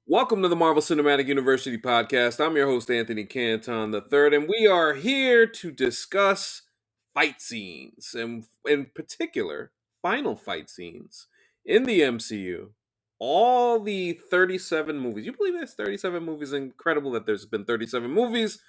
Welcome to the Marvel Cinematic University podcast. I'm your host, Anthony Canton III, and we are here to discuss fight scenes, and in particular, final fight scenes in the MCU. All the 37 movies. You believe there's 37 movies? Incredible that there's been 37 movies.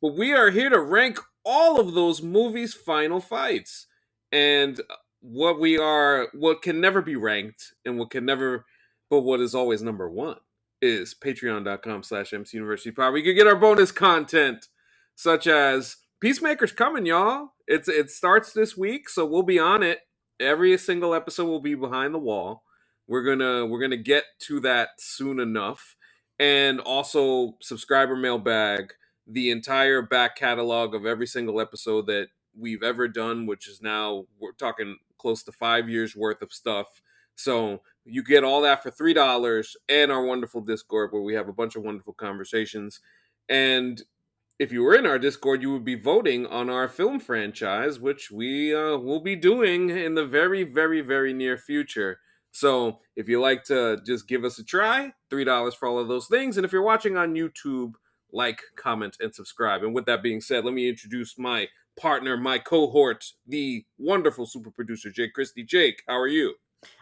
But we are here to rank all of those movies' final fights. And what can never be ranked, and what is always number one is patreon.com/MC University Pod. We could get our bonus content, such as Peacemaker's coming, y'all. It starts this week, so we'll be on it. Every single episode will be behind the wall. We're gonna get to that soon enough. And also subscriber mailbag, the entire back catalog of every single episode that we've ever done, which is now we're talking close to 5 years worth of stuff. So you get all that for $3 and our wonderful Discord where we have a bunch of wonderful conversations. And if you were in our Discord, you would be voting on our film franchise, which we will be doing in the very, very, very near future. So if you like to just give us a try, $3 for all of those things. And if you're watching on YouTube, like, comment, and subscribe. And with that being said, let me introduce my partner, my cohort, the wonderful super producer, Jake Christie. Jake, how are you?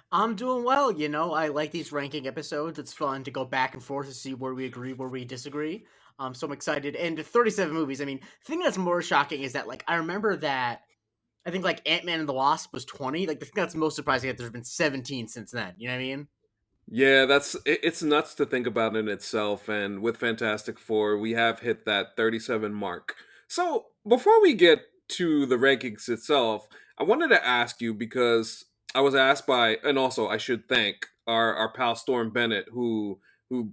I'm doing well. I like these ranking episodes. It's fun to go back and forth to see where we agree, where we disagree. So I'm excited. And 37 movies. I mean, the thing that's more shocking is that, I remember that I think, Ant-Man and the Wasp was 20. The thing that's most surprising is that there's been 17 since then. You know what I mean? Yeah, it's nuts to think about in itself. And with Fantastic Four, we have hit that 37 mark. So before we get to the rankings itself, I wanted to ask you because I was asked by, and also I should thank our pal Storm Bennett who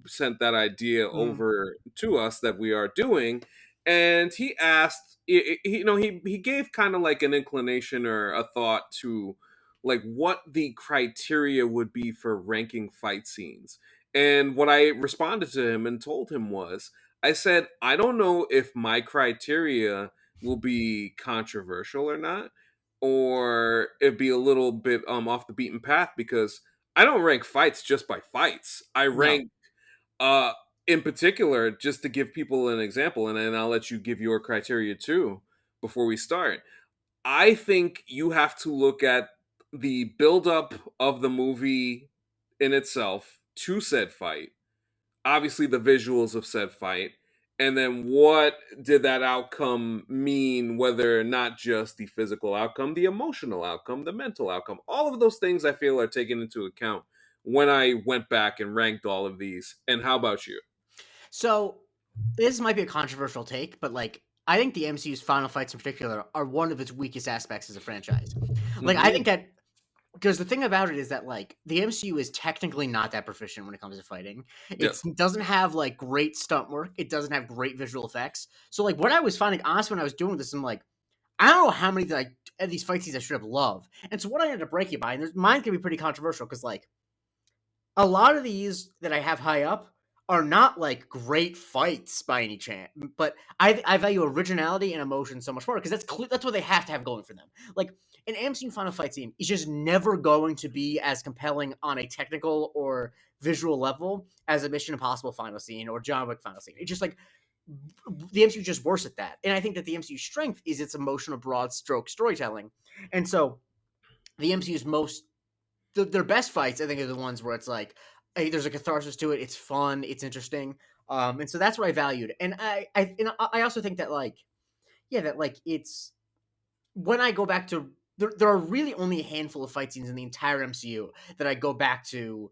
sent that idea Mm. over to us that we are doing, and he asked, he gave kind of like an inclination or a thought to like what the criteria would be for ranking fight scenes. And what I responded to him and told him was, I said, I don't know if my criteria will be controversial or not, or it'd be a little bit off the beaten path because I don't rank fights just by fights. I No. rank uh in particular, just to give people an example, and then I'll let you give your criteria too before we start. I think you have to look at the buildup of the movie in itself to said fight, obviously the visuals of said fight, and then what did that outcome mean, whether not just the physical outcome, the emotional outcome, the mental outcome. All of those things I feel are taken into account when I went back and ranked all of these. And how about you? So this might be a controversial take, but I think the MCU's final fights in particular are one of its weakest aspects as a franchise. I Hmm. think that because the thing about it is that the MCU is technically not that proficient when it comes to fighting. It Yes. doesn't have great stunt work. It doesn't have great visual effects. So what I was finding honestly when I was doing this, I'm like, I don't know how many of these fight scenes I should have loved. And so what I ended up breaking by, and mine can be pretty controversial because a lot of these that I have high up are not great fights by any chance, but I value originality and emotion so much more because that's what they have to have going for them. Like an MCU final fight scene is just never going to be as compelling on a technical or visual level as a Mission Impossible final scene or John Wick final scene. It's just the MCU is just worse at that, and I think that the MCU's strength is its emotional broad stroke storytelling, and so the MCU's their best fights, I think, are the ones where it's hey, there's a catharsis to it. It's fun. It's interesting. And so that's what I valued. And I also think that yeah, that it's when I go back to there are really only a handful of fight scenes in the entire MCU that I go back to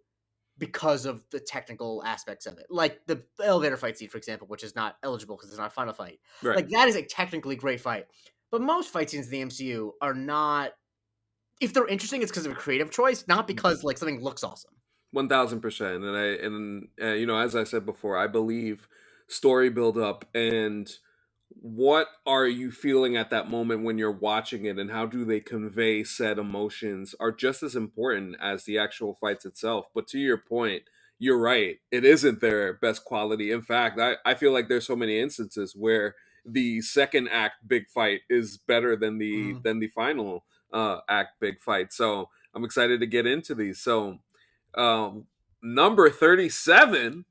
because of the technical aspects of it. Like the elevator fight scene, for example, which is not eligible because it's not a final fight. Right. That is a technically great fight. But most fight scenes in the MCU are not, if they're interesting, it's because of a creative choice, not because something looks awesome. 1000%. And as I said before, I believe story build up and what are you feeling at that moment when you're watching it, and how do they convey said emotions are just as important as the actual fights itself. But to your point, you're right, it isn't their best quality. In fact, I feel like there's so many instances where the second act big fight is better than the Mhm. final act big fight. So I'm excited to get into these. So um, number 37.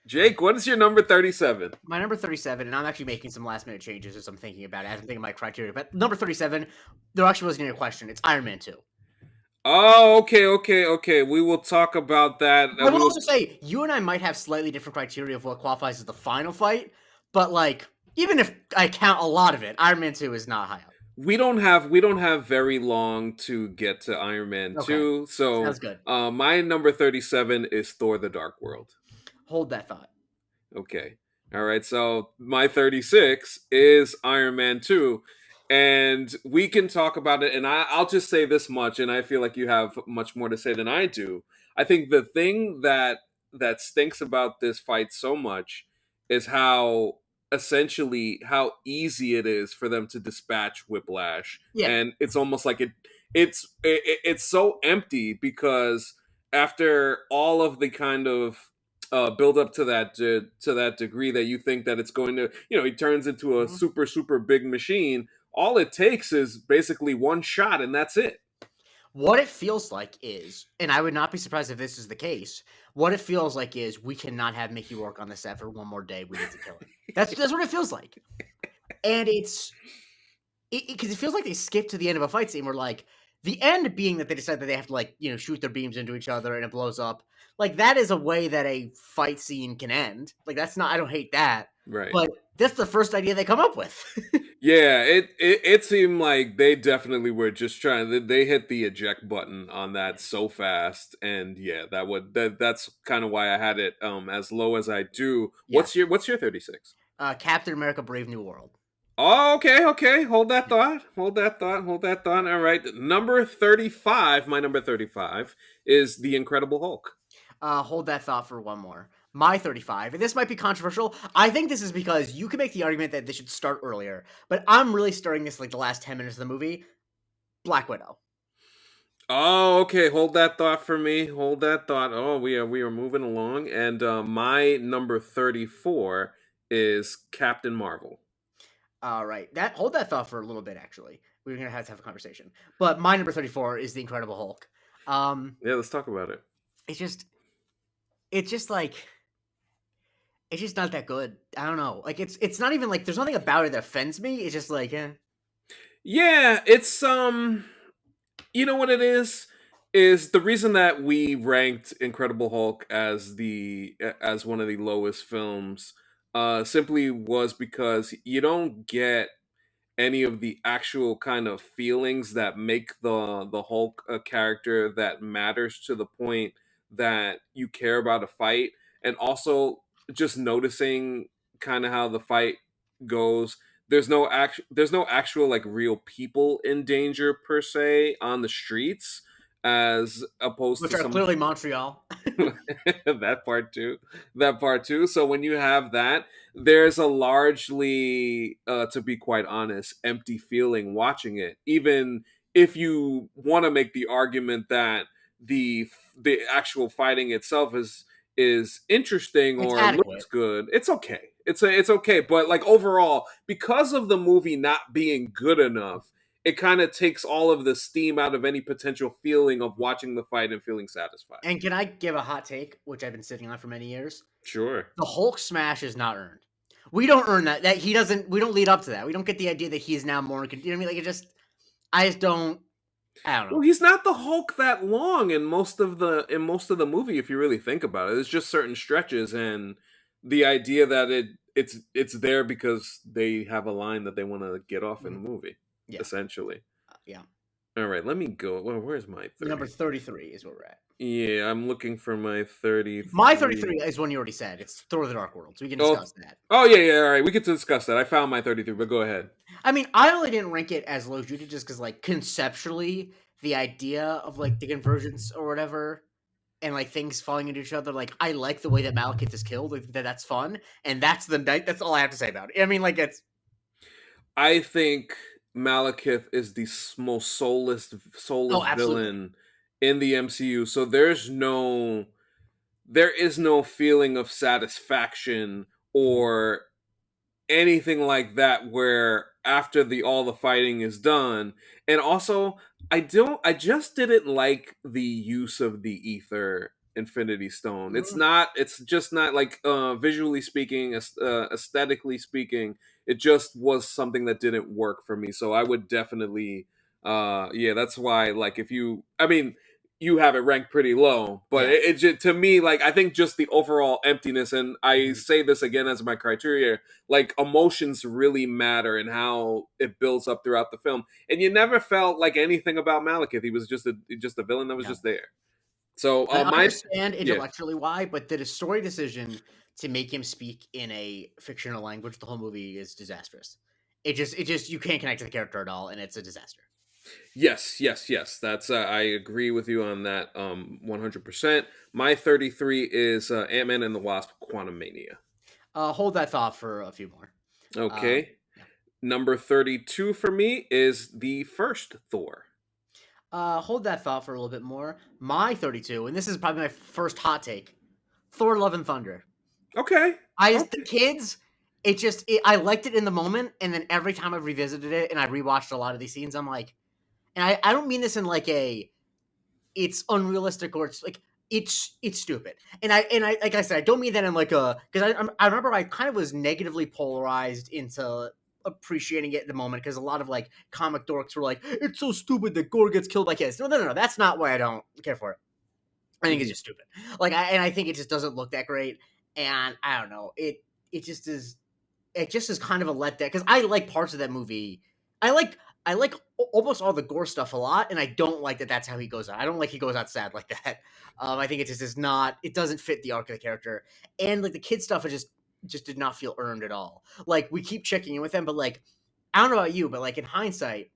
Jake, what is your number 37? My number 37, and I'm actually making some last minute changes as I'm thinking about it, as I'm thinking of my criteria. But number 37, there actually wasn't even a question. It's Iron Man 2. Oh, okay. We will talk about that. I We will will. also say, you and I might have slightly different criteria of what qualifies as the final fight, but like, even if I count a lot of it, Iron Man 2 is not high up. We don't have very long to get to Iron Man Okay. 2. Sounds So good. my number 37 is Thor the Dark World. Hold that thought. Okay. All right. So my 36 is Iron Man 2. And we can talk about it. And I'll just say this much. And I feel like you have much more to say than I do. I think the thing that stinks about this fight so much is how essentially how easy it is for them to dispatch Whiplash. Yeah. And it's almost like it's so empty because after all of the kind of build up to that degree that you think that it's going to, he turns into a Mhm. super big machine. All it takes is basically one shot, and that's it. What it feels like is, and I would not be surprised if this is the case. What it feels like is we cannot have Mickey work on the set for one more day. We need to kill him. That's what it feels like, and it's because it feels like they skip to the end of a fight scene where like the end being that they decide that they have to like shoot their beams into each other and it blows up. Like that is a way that a fight scene can end. Like that's not. I don't hate that, Right. but that's the first idea they come up with. Yeah, it seemed like they definitely were just trying. They hit the eject button on that so fast, and yeah, that's kind of why I had it as low as I do. Yeah. What's your 36? Captain America: Brave New World. Oh, okay. Hold that thought. Hold that thought. All right. Number 35, my number 35 is The Incredible Hulk. Hold that thought for one more. My 35, and this might be controversial. I think this is because you can make the argument that they should start earlier, but I'm really starting this like the last 10 minutes of the movie. Black Widow. Oh, okay. Hold that thought for me. Hold that thought. Oh, we are moving along, and my number 34 is Captain Marvel. All right, that hold that thought for a little bit. Actually, we're gonna have to have a conversation. But my number 34 is the Incredible Hulk. Yeah, let's talk about it. It's just, it's just like, it's just not that good. I don't know. Like it's not even like there's nothing about it that offends me. It's just like, Yeah, it's you know what it is the reason that we ranked Incredible Hulk as one of the lowest films simply was because you don't get any of the actual kind of feelings that make the Hulk a character that matters to the point that you care about a fight, and also just noticing kind of how the fight goes. There's no actual like real people in danger per se on the streets, as opposed which to are some clearly Montreal. that part too. So when you have that, there's a largely, to be quite honest, empty feeling watching it. Even if you want to make the argument that the actual fighting itself is interesting It's or looks adequate. good, it's okay. It's okay. But like overall, because of the movie not being good enough, it kind of takes all of the steam out of any potential feeling of watching the fight and feeling satisfied. And can I give a hot take, which I've been sitting on for many years? Sure. The Hulk smash is not earned. We don't earn that. That he doesn't. We don't lead up to that. We don't get the idea that he is now more. You know what I mean? Like it just. I just don't. I don't Well, know. he's not the Hulk that long in most of the movie if you really think about it. It's just certain stretches, and the idea that it's there because they have a line that they want to get off in the Mhm. movie, Yeah. essentially. Yeah. All right, let me go. Well, where's my Number 30? 33 is where we're at. Yeah, I'm looking for my My 33. 33 is one you already said. It's Thor: The Dark World, so we can Oh, discuss that. oh yeah. All right, we could discuss that. I found my 33, but go ahead. I mean, I only didn't rank it as low as you did just because, like, conceptually, the idea of like the convergence or whatever, and like things falling into each other. Like, I like the way that Malekith is killed. Like, that's fun, and that's the night. That's all I have to say about it. I mean, like, it's I think Malekith is the most soulless oh, absolutely. villain in the MCU. So there is no feeling of satisfaction or anything like that where after the all the fighting is done. And also I just didn't like the use of the ether Infinity Stone. It's Mhm. not. It's just not like visually speaking, aesthetically speaking. It just was something that didn't work for me. So I would definitely, yeah, that's why. Like, if you, I mean, you have it ranked pretty low, but Yeah. to me, like, I think just the overall emptiness, and I Mhm. say this again as my criteria, like, emotions really matter and how it builds up throughout the film. And you never felt like anything about Malekith. He was just a villain that was No. just there. So I my understand yeah. intellectually why, but the story decision to make him speak in a fictional language the whole movie is disastrous. It just you can't connect to the character at all, and it's a disaster. Yes, yes, yes. That's I agree with you on that 100%. My 33 is Ant-Man and the Wasp: Quantumania. Hold that thought for a few more. Okay. Yeah. Number 32 for me is the first Thor. Hold that thought for a little bit more. My 32, and this is probably my first hot take. Thor: Love and Thunder. Okay. The Okay. kids, I liked it in the moment, and then every time I've revisited it and I rewatched a lot of these scenes, I'm like, and I don't mean this in like a it's unrealistic or it's like it's stupid. And I like I said, I don't mean that in like a because I remember I kind of was negatively polarized into appreciating it in the moment because a lot of like comic dorks were like, it's so stupid that Gore gets killed by kids. No. That's not why I don't care for it. I think it's Mhm. just stupid. I think it just doesn't look that great. And I don't know. It just is it just is kind of a letdown because I like parts of that movie. I like I like almost all the gore stuff a lot, and I don't like that. That's how he goes out. I don't like he goes out sad like that. I think it just is not. It doesn't fit the arc of the character, and like the kid stuff, it just did not feel earned at all. Like we keep checking in with them, but like I don't know about you, but like in hindsight,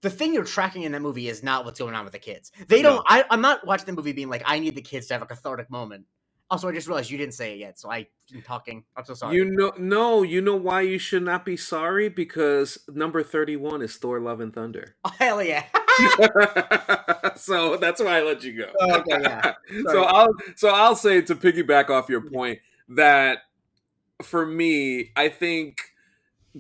the thing you're tracking in that movie is not what's going on with the kids. They don't. No. I'm not watching the movie being like, I need the kids to have a cathartic moment. Also, I just realized you didn't say it yet, so I've been talking. I'm so sorry. You know, no, you know why you should not be sorry? Because number 31 is Thor: Love and Thunder. Oh, hell yeah. So that's why I let you go. Oh, okay, yeah. so Sorry. I'll say, to piggyback off your Yeah. point, that for me, I think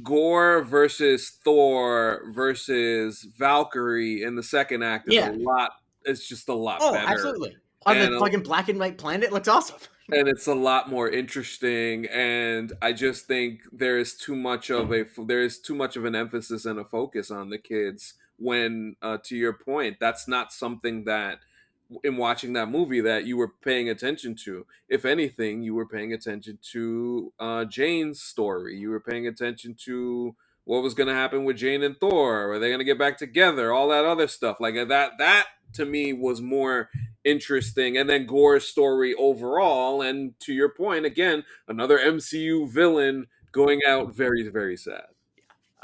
Gore versus Thor versus Valkyrie in the second act is a Yeah. lot. It's just a lot Oh, better, absolutely. On the and fucking black and white planet, it looks awesome. it's a lot more interesting. And I just think there is too much of an emphasis and a focus on the kids. When, to your point, that's not something that in watching that movie that you were paying attention to. If anything, you were paying attention to Jane's story. You were paying attention to what was going to happen with Jane and Thor. Were they going to get back together? All that other stuff like that. That to me was more interesting. And then Gore's story overall. And to your point, again, another MCU villain going out very, very sad.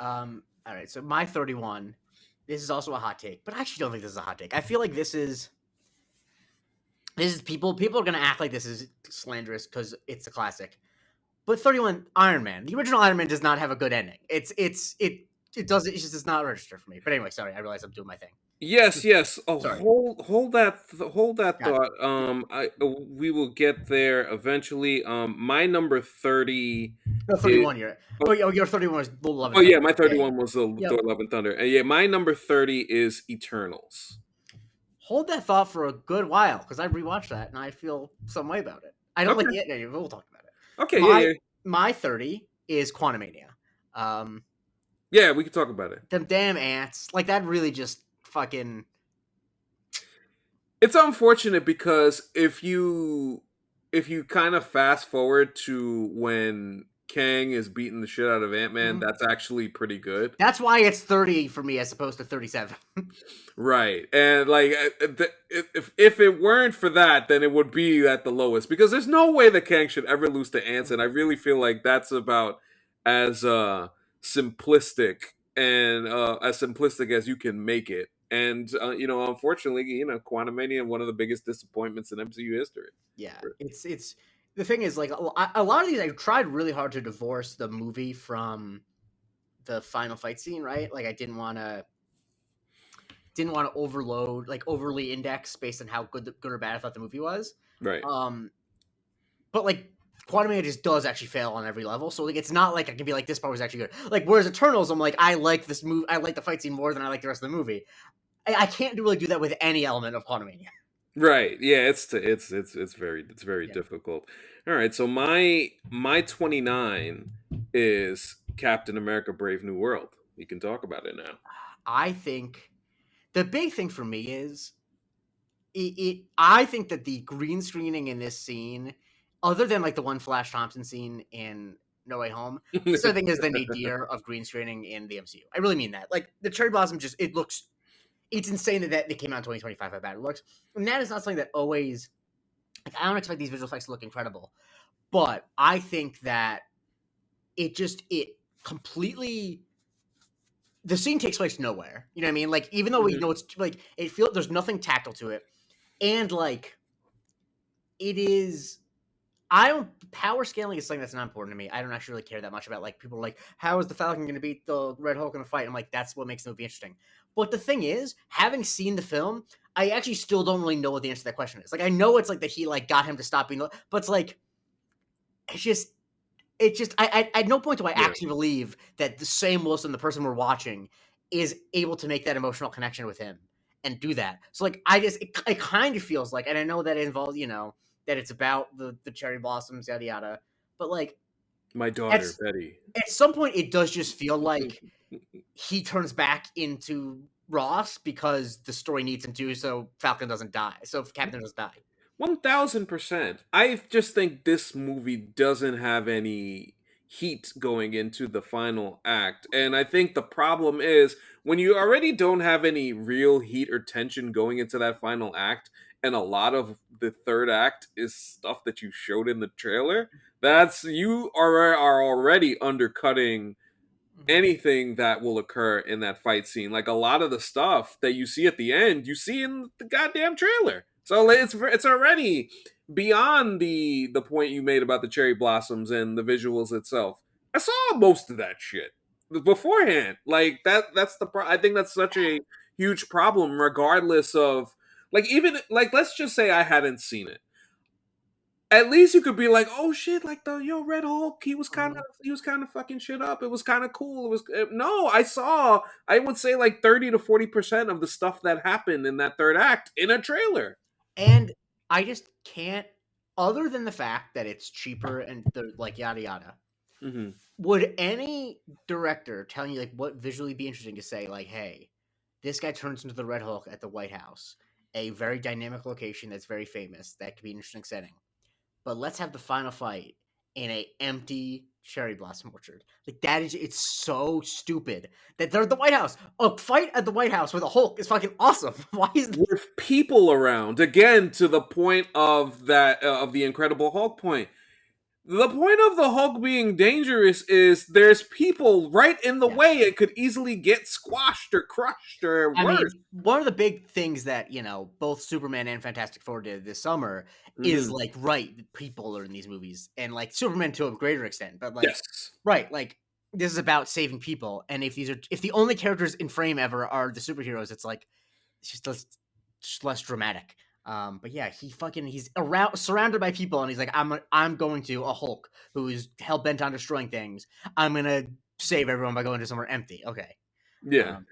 All right, so my 31. This is also a hot take, but I actually don't think this is a hot take. I feel like this is people are gonna act like this is slanderous because it's a classic. But 31 Iron Man, the original Iron Man does not have a good ending. It doesn't it just does not register for me. But anyway, sorry, I realize I'm doing my thing. Yes, yes. Oh, Sorry. hold that Got it. thought. We will get there eventually. My number 30 No, is 31 you're your 31 was Love and oh yeah, Thunder. my Yeah, yeah. 31 was the Yep. Thor: Love and Thunder. And yeah, my number 30 is Eternals. Hold that thought for a good while because I rewatched that and I feel some way about it. I don't like Okay. the yeah, we'll talk about it. Okay, yeah, My yeah. my 30 is Quantumania. Um, Yeah, we can talk about it. them damn ants, like that really just fucking It's unfortunate because if you kind of fast forward to when Kang is beating the shit out of Ant-Man, mhm. that's actually pretty good. That's why it's 30 for me as opposed to 37. Right. And like if it weren't for that, then it would be at the lowest because there's no way that Kang should ever lose to ants, and I really feel like that's about as simplistic and as simplistic as you can make it. And unfortunately, Quantumania, one of the biggest disappointments in MCU history. Yeah, it's the thing is like a lot of these I tried really hard to divorce the movie from the final fight scene, right? Like I didn't want to overload like overly index based on how good or bad I thought the movie was. Right. Um, but like Quantum just does actually fail on every level, so like it's not like I can be like this part was actually good. Like whereas Eternals, I'm like I like this I like the fight scene more than I like the rest of the movie. I can't really do that with any element of Quantum. Right. Yeah, it's very Yeah. difficult. All right. So my 29 is Captain America Brave New World. We can talk about it now. I think the big thing for me is I think that the green screening in this scene, other than like the one Flash Thompson scene in No Way Home, this I think is the nadir of green screening in the MCU. I really mean that. Like the cherry blossom, just it looks, it's insane that they came out in 2025. How bad it looks, and that is not something that always. Like I don't expect these visual effects to look incredible, but I think that it completely, the scene takes place nowhere. You know what I mean? Like even though we Mhm. know it's like it feels there's nothing tactile to it, and like it is. I don't, power scaling is something that's not important to me. I don't actually really care that much about, like, people are like, how is the Falcon going to beat the Red Hulk in a fight? I'm like, that's what makes the movie interesting. But the thing is, having seen the film, I actually still don't really know what the answer to that question is. Like, I know it's like that he like got him to stop being, but it's like it's just at no point do I Yeah. actually believe that the same Wilson, the person we're watching, is able to make that emotional connection with him and do that. So like I just it kind of feels like, and I know that it involves, that it's about the cherry blossoms, yada yada, but like My at daughter Betty. at some point it does just feel like he turns back into Ross because the story needs him to, so Falcon doesn't die, so Captain doesn't die. 1000%. I just think this movie doesn't have any heat going into the final act. And I think the problem is when you already don't have any real heat or tension going into that final act, and a lot of the third act is stuff that you showed in the trailer, that's you are already undercutting Mhm. anything that will occur in that fight scene. Like a lot of the stuff that you see at the end, you see in the goddamn trailer. So it's already beyond the point you made about the cherry blossoms and the visuals itself. I saw most of that shit beforehand. Like that's I think that's such a huge problem regardless of like even like let's just say I hadn't seen it, at least you could be like, oh shit, like the Red Hulk, Mhm. he was kind of fucking shit up. It was kind of cool. It was no, I saw. I would say like 30 to 40% of the stuff that happened in that third act in a trailer. And I just can't, other than the fact that it's cheaper and the like yada yada. Hmm. Would any director telling you like what visually be interesting to say like, hey, this guy turns into the Red Hulk at the White House, a very dynamic location that's very famous, that could be an interesting setting. But let's have the final fight in a empty cherry blossom orchard. Like that is, it's so stupid that they're at the White House. A fight at the White House with a Hulk is fucking awesome. Why is that? With people around, again to the point of that of the Incredible Hulk point. The point of the Hulk being dangerous is there's people right in the Yeah. way and could easily get squashed or crushed or I worse. mean, one of the big things that, both Superman and Fantastic Four did this summer is Hmm. like, right, people are in these movies and like Superman to a greater extent, but like, Yes. right, like this is about saving people. And if the only characters in frame ever are the superheroes, it's like, it's just less dramatic. But yeah, he's around surrounded by people and he's like, I'm going to a Hulk who is hell bent on destroying things. I'm going to save everyone by going to somewhere empty. Okay. Yeah. Um,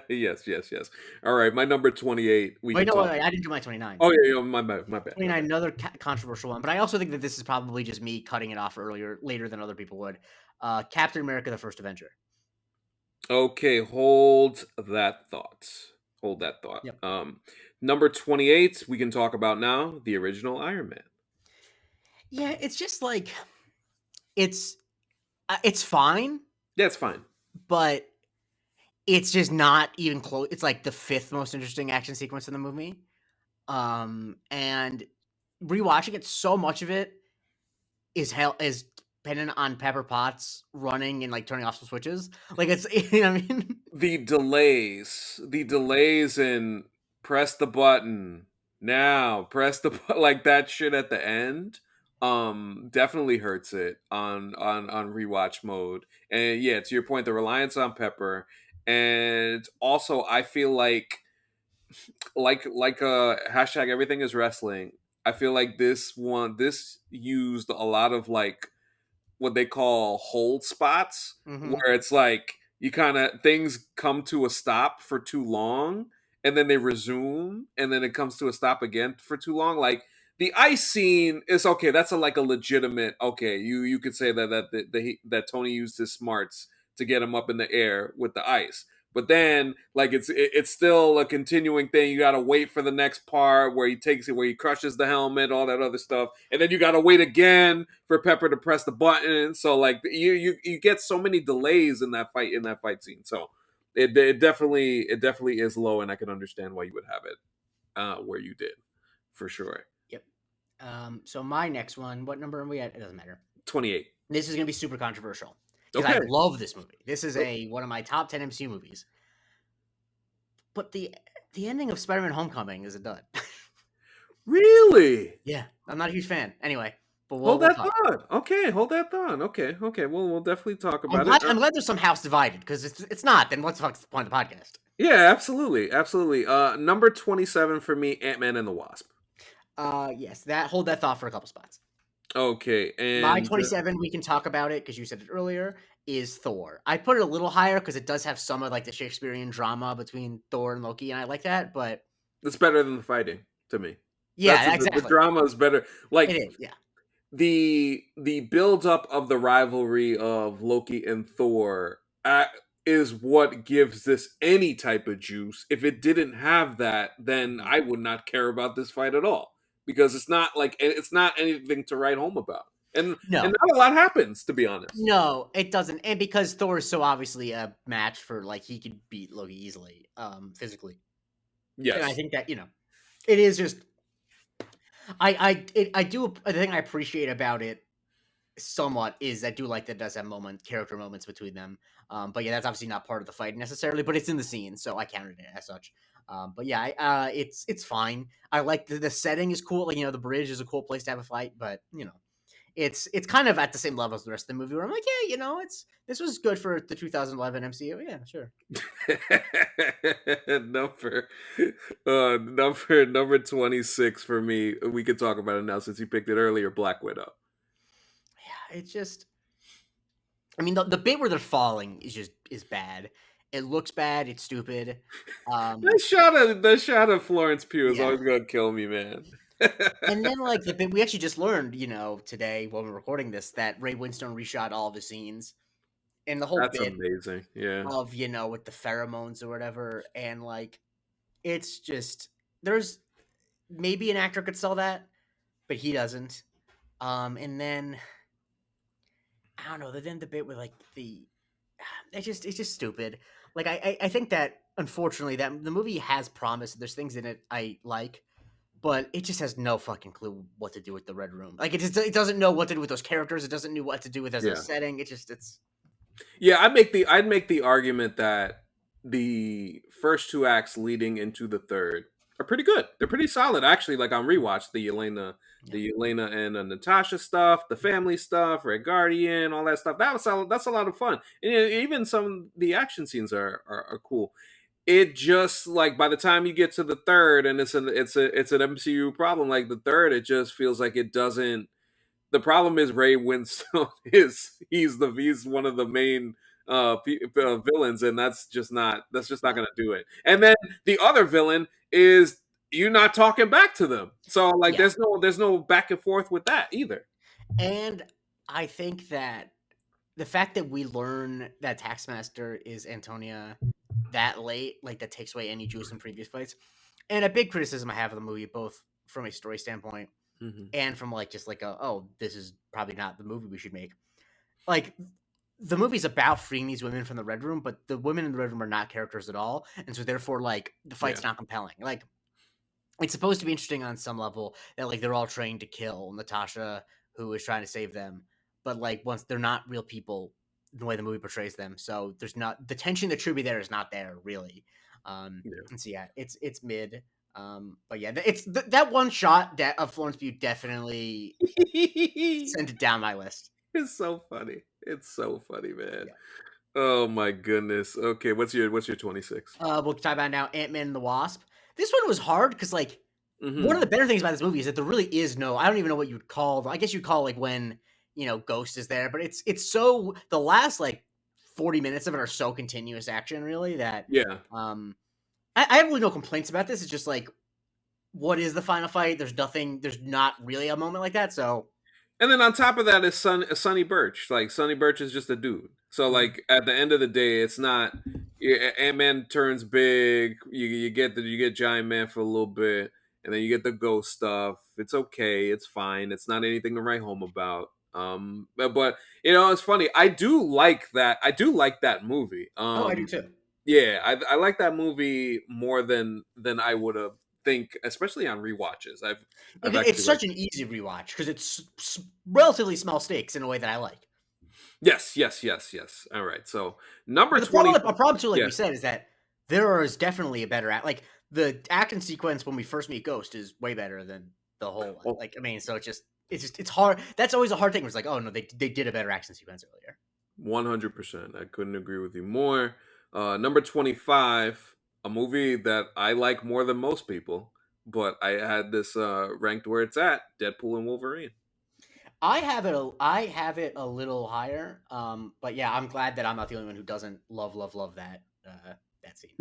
Yes, yes, yes. All right, my number 28, we Wait, can no, talk. I didn't do my 29. Oh, yeah, yeah, my bad, my bad, my 29, bad. another controversial one, but I also think that this is probably just me cutting it off later than other people would. Captain America: The First Avenger. Okay, hold that thought. Hold that thought. Yep. Number 28, we can talk about now, the original Iron Man. Yeah, it's just like it's fine, Yeah, it's fine. but it's just not even close. It's like the fifth most interesting action sequence in the movie. And rewatching it, so much of it is dependent on Pepper Potts running and like turning off some switches. Like it's you know what I mean. The delays in press the button now, press the like that shit at the end. Definitely hurts it on rewatch mode. And yeah, to your point, the reliance on Pepper, and also I feel like hashtag everything is wrestling. I feel like this used a lot of like what they call hold spots, Hmm. where it's like you kind of things come to a stop for too long, and then they resume, and then it comes to a stop again for too long. Like the ice scene is okay. That's like a legitimate okay. You could say that Tony used his smarts to get him up in the air with the ice. But then, like it's still a continuing thing. You gotta wait for the next part where he takes it, where he crushes the helmet, all that other stuff, and then you gotta wait again for Pepper to press the button. So like you get so many delays in that fight scene. So it definitely is low, and I can understand why you would have it where you did, for sure. Yep. So my next one, what number are we at? It doesn't matter. 28. This is gonna be super controversial because I Okay. love this movie. This is a one of my top 10 MCU movies. But the ending of Spider-Man: Homecoming is a dud. Really? Yeah, I'm not a huge fan. Anyway, but we'll Hold we'll that talk. thought. Okay, hold that thought. Okay, okay. Well, we'll definitely talk I'm about it. glad I'm glad there's some house divided because it's not. Then what's the fuck's the point of the podcast? Yeah, absolutely, absolutely. Number 27 for me, Ant-Man and the Wasp. Yes, that hold that thought for a couple spots. Okay, My and 27, we can talk about it because you said it earlier, is Thor. I put it a little higher because it does have some of like the Shakespearean drama between Thor and Loki, and I like that. But it's better than the fighting to me. That's yeah, the exactly. drama is better. It Like is. Yeah. the build up of the rivalry of Loki and Thor is what gives this any type of juice. If it didn't have that, then Mhm. I would not care about this fight at all, because it's not anything to write home about, and No, not a lot happens, to be honest. no, it doesn't. And because Thor is so obviously a match for like he could beat Loki easily, physically. And I Yes. think that it is just I do the thing I appreciate about it somewhat is I do like that it does have character moments between them. But yeah, that's obviously not part of the fight necessarily, but it's in the scene, so I counted it as such. But yeah, it's fine. I like the setting is cool. Like the bridge is a cool place to have a fight, but it's kind of at the same level as the rest of the movie. Where I'm like, yeah, it's this was good for the 2011 MCU. Yeah, sure. number number 26 for me. We could talk about it now since you picked it earlier. Black Widow. Yeah, it's just. I mean, the bit where they're falling is bad. It looks bad. It's stupid. Um, The shot of Florence Pugh is yeah. always gonna kill me, man. And then, like the bit we actually just learned, today when we're recording this, that Ray Winstone reshot all of the scenes and the whole That's bit amazing. Yeah. of with the pheromones or whatever, and like it's just there's maybe an actor could sell that, but he doesn't. And then I don't know. Then the bit with like it's just stupid. Like I think that unfortunately that the movie has promise. There's things in it I like, but it just has no fucking clue what to do with the Red Room. Like it doesn't know what to do with those characters. It doesn't know what to do with as a Yeah. setting. It's Yeah, I'd make the argument that the first two acts leading into the third are pretty good. They're pretty solid, actually. Like on rewatch, yeah, the Elena and Natasha stuff, the family stuff, Red Guardian, all that stuff. That's a lot of fun, and even some the action scenes are cool. It just, like, by the time you get to the third, and it's an MCU problem. Like the third, it just feels like it doesn't. The problem is Ray Winstone is he's one of the main villains, and that's just not no, going to do it. And then the other villain is you not talking back to them, so like yeah. there's no back and forth with that either. And I think that the fact that we learn that Taskmaster is Antonia that late, like that takes away any juice in previous fights. And a big criticism I have of the movie, both from a story standpoint Hmm. and from like just like this is probably not the movie we should make. Like the movie's about freeing these women from the Red Room, but the women in the Red Room are not characters at all, and so therefore like the Yeah, fight's not compelling. Like it's supposed to be interesting on some level that like they're all trained to kill Natasha, who is trying to save them, but like once they're not real people, the way the movie portrays them, so there's not the tension that should be there is not there really. yeah. And so yeah, it's mid. But yeah, it's that one shot that of Florence Pugh definitely sent it down my list. It's so funny. It's so funny, man. Yeah. Oh my goodness. Okay, what's your 26? We'll talk about now Ant-Man and the Wasp. This one was hard because like one of Hmm. the better things about this movie is that there really is no. I don't even know what you'd call. I guess you'd call like when Ghost is there, but it's so the last like 40 minutes of it are so continuous action really that Yeah. um I have really no complaints about this. It's just like, what is the final fight? There's nothing. There's not really a moment like that. So And then on top of that is Sonny Birch. Like Sonny Birch is just a dude. So mhm. like at the end of the day, it's not Ant Man turns big. You get Giant Man for a little bit, and then you get the ghost stuff. It's okay. It's fine. It's not anything to write home about. But you know, it's funny. I do like that. I do like that movie. Oh, I do too. Yeah, I like that movie more than I would have think, especially on rewatches. I've It's actually such liked. an easy rewatch because it's relatively small stakes in a way that I like. Yes, yes, yes, yes. All right. So number But the 20. problem, a problem too, like Yeah. we said, is that there is definitely a better act. Like the action sequence when we first meet Ghost is way better than the whole one. Oh, Like I mean, so it's hard. That's always a hard thing. It's like, oh no, they did a better action sequence earlier. 100%. I couldn't agree with you more. Number 25, a movie that I like more than most people, but I had this ranked where it's at, Deadpool and Wolverine. I have it a little higher. But yeah, I'm glad that I'm not the only one who doesn't love that scene.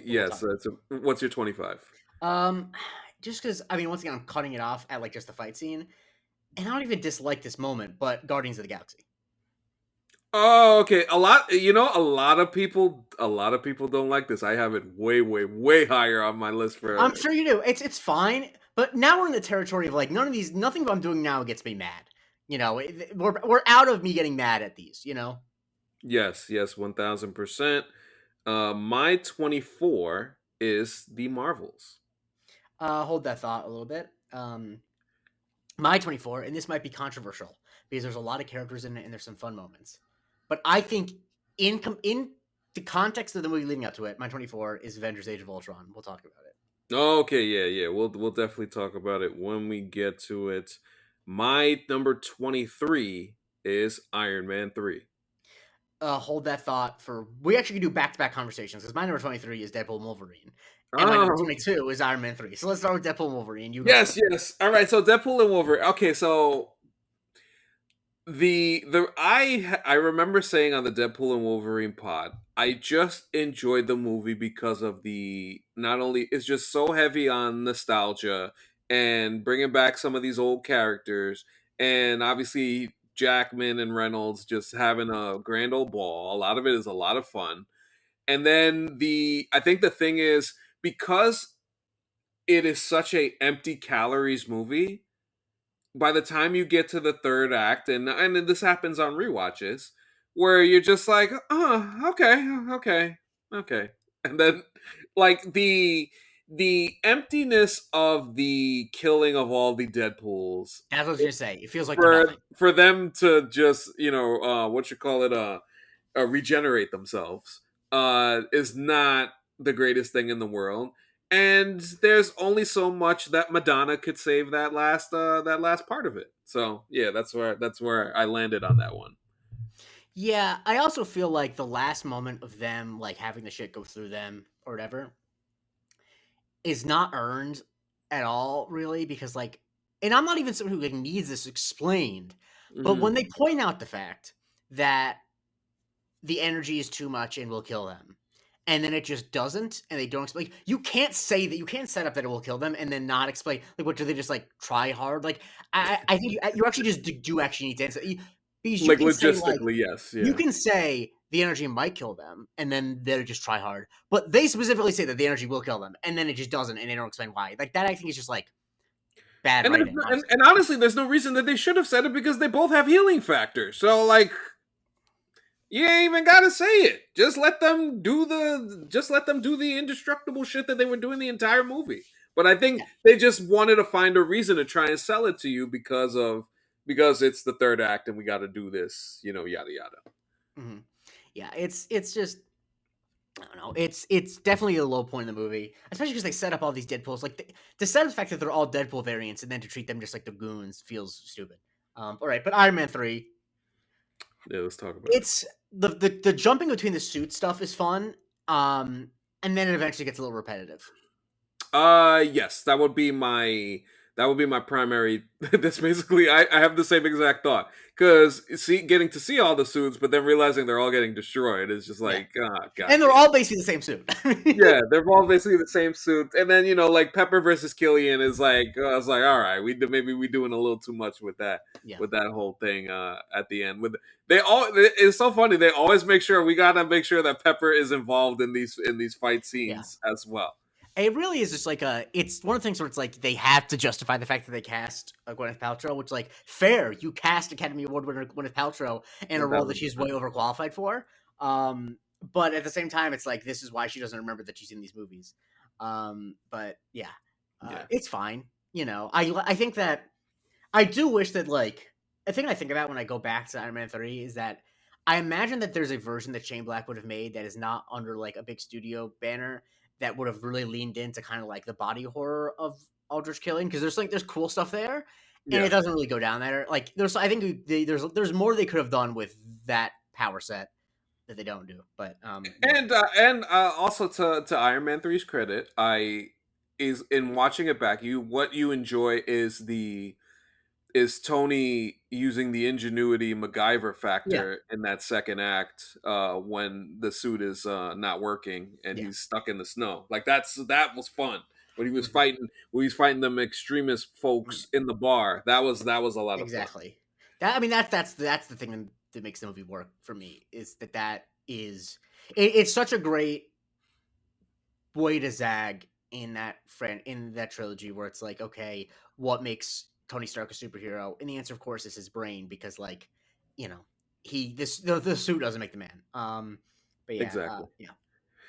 But we'll Yes, talk. what's your 25? Um, just because I mean, once again, I'm cutting it off at like just the fight scene, and I don't even dislike this moment, but Guardians of the Galaxy. Oh, okay. A lot of people don't like this. I have it way, way, way higher on my list I'm for. sure you do. It's fine, but now we're in the territory of like nothing I'm doing now gets me mad. You know, we're out of me getting mad at these. You know, Yes, yes, 1000%. My 24 is the Marvels. hold that thought a little bit. My 24, and this might be controversial because there's a lot of characters in it and there's some fun moments, but I think in the context of the movie leading up to it, my 24 is Avengers: Age of Ultron. We'll talk about it. Okay, yeah, yeah. We'll definitely talk about it when we get to it. My number 23 is Iron Man 3. Hold that thought for we actually can do back to back conversations because my number 23 is Deadpool and Wolverine, and my number Oh, 22 is Iron Man 3. So let's start with Deadpool and Wolverine. You go yes, first. yes. All right, so Deadpool and Wolverine. Okay, so I remember saying on the Deadpool and Wolverine pod, I just enjoyed the movie because of the not only it's just so heavy on nostalgia and bringing back some of these old characters, and obviously Jackman and Reynolds just having a grand old ball. A lot of it is a lot of fun, and then the I think the thing is because it is such a empty calories movie, by the time you get to the third act, and this happens on rewatches, where you're just like, oh, okay, okay, okay, and then like the emptiness of the killing of all the Deadpools That's what I was gonna say. It feels like they're nothing. for them to just what you call it regenerate themselves is not the greatest thing in the world, and there's only so much that Madonna could save that last part of it. So yeah, that's where I landed on that one. Yeah, I also feel like the last moment of them like having the shit go through them or whatever is not earned at all, really, because like, and I'm not even someone who like needs this explained, but Hmm. when they point out the fact that the energy is too much and will kill them. And then it just doesn't, and they don't explain. Like, you can't say that you can't set up that it will kill them and then not explain. Like, what do they just like try hard? Like, I think you actually just do actually need to answer because you Like can say like logistically, yes, you yeah. can say the energy might kill them, and then they'll just try hard. But they specifically say that the energy will kill them, and then it just doesn't, and they don't explain why. Like that, I think is just like bad And, there's writing, no, honestly. and honestly, there's no reason that they should have said it because they both have healing factors. So like, you ain't even gotta say it. Just let them do the indestructible shit that they were doing the entire movie. But I think Yeah. they just wanted to find a reason to try and sell it to you because it's the third act and we got to do this, yada yada. Hmm. Yeah, it's just I don't know. It's definitely a low point in the movie, especially because they set up all these Deadpool's. Like to set up the fact that they're all Deadpool variants, and then to treat them just like the goons feels stupid. All right, but Iron Man 3, Yeah, let's talk about it. it's the jumping between the suit stuff is fun, and then it eventually gets a little repetitive. Yes, that would be my That would be my primary. That's basically I have the same exact thought because getting to see all the suits, but then realizing they're all getting destroyed is just Yeah, like, ah, and they're goddamn. all basically the same suit. Yeah, they're all basically the same suit, and then like Pepper versus Killian is like, I was like, all right, maybe we doing a little too much Yeah, with that whole thing at the end. With they all, it's so funny. They always make sure we gotta make sure that Pepper is involved in these fight yeah. scenes as well. It really is just like it's one of the things where it's like they have to justify the fact that they cast Gwyneth Paltrow, which like fair. You cast Academy Award winner Gwyneth Paltrow in a role that she's 1000%. way overqualified for. But at the same time, it's like this is why she doesn't remember that she's in these movies. But yeah, Yeah, it's fine. I think that I do wish that like a thing I think about when I go back to Iron Man 3 is that I imagine that there's a version that Shane Black would have made that is not under like a big studio banner that would have really leaned into kind of like the body horror of Aldrich Killing because there's cool stuff there and it yeah. doesn't really go down there. Like I think there's more they could have done with that power set that they don't do. But And also to Iron Man 3's credit, I is in watching it back. What you enjoy is Tony using the ingenuity MacGyver yeah, factor in that second act when the suit is not working and yeah, he's stuck in the snow. Like that was fun when mhm, he was fighting them extremist mhm. folks in the bar. That was a lot of fun. Exactly. That's the thing that makes the movie work for me is that is it's such a great way to zag in that trilogy where it's like okay what makes Tony Stark a superhero and the answer of course is his brain because like you know the suit doesn't make the man but yeah Exactly. yeah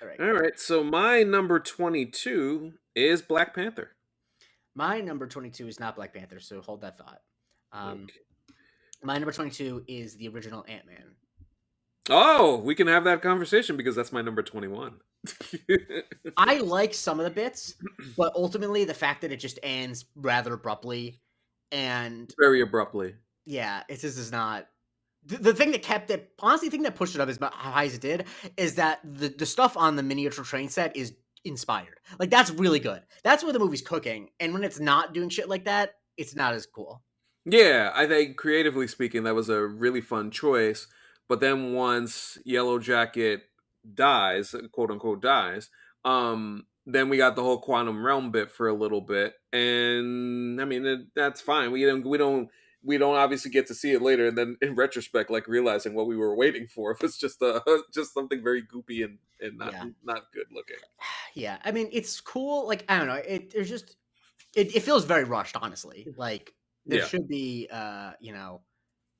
all right All right. So my number 22 is Black Panther. my number 22 is not Black Panther so hold that thought um Okay. my number 22 is the original Ant-Man. Oh, we can have that conversation because that's my number 21. I like some of the bits, but ultimately the fact that it just ends rather abruptly, and Very abruptly. yeah, it just is not. The thing that kept it, honestly, the thing that pushed it up as high as it did is that the stuff on the miniature train set is inspired. Like that's really good. That's where the movie's cooking, and when it's not doing shit like that, it's not as cool. Yeah, I think creatively speaking, that was a really fun choice. But then once Yellow Jacket dies, quote unquote dies, then we got the whole quantum realm bit for a little bit, and I mean that's fine. We don't obviously get to see it later, and then in retrospect, like realizing what we were waiting for was just just something very goopy and Yeah, not good looking. yeah. I mean, it's cool. Like I don't know. There's just it feels very rushed. Honestly, like there Yeah, should be a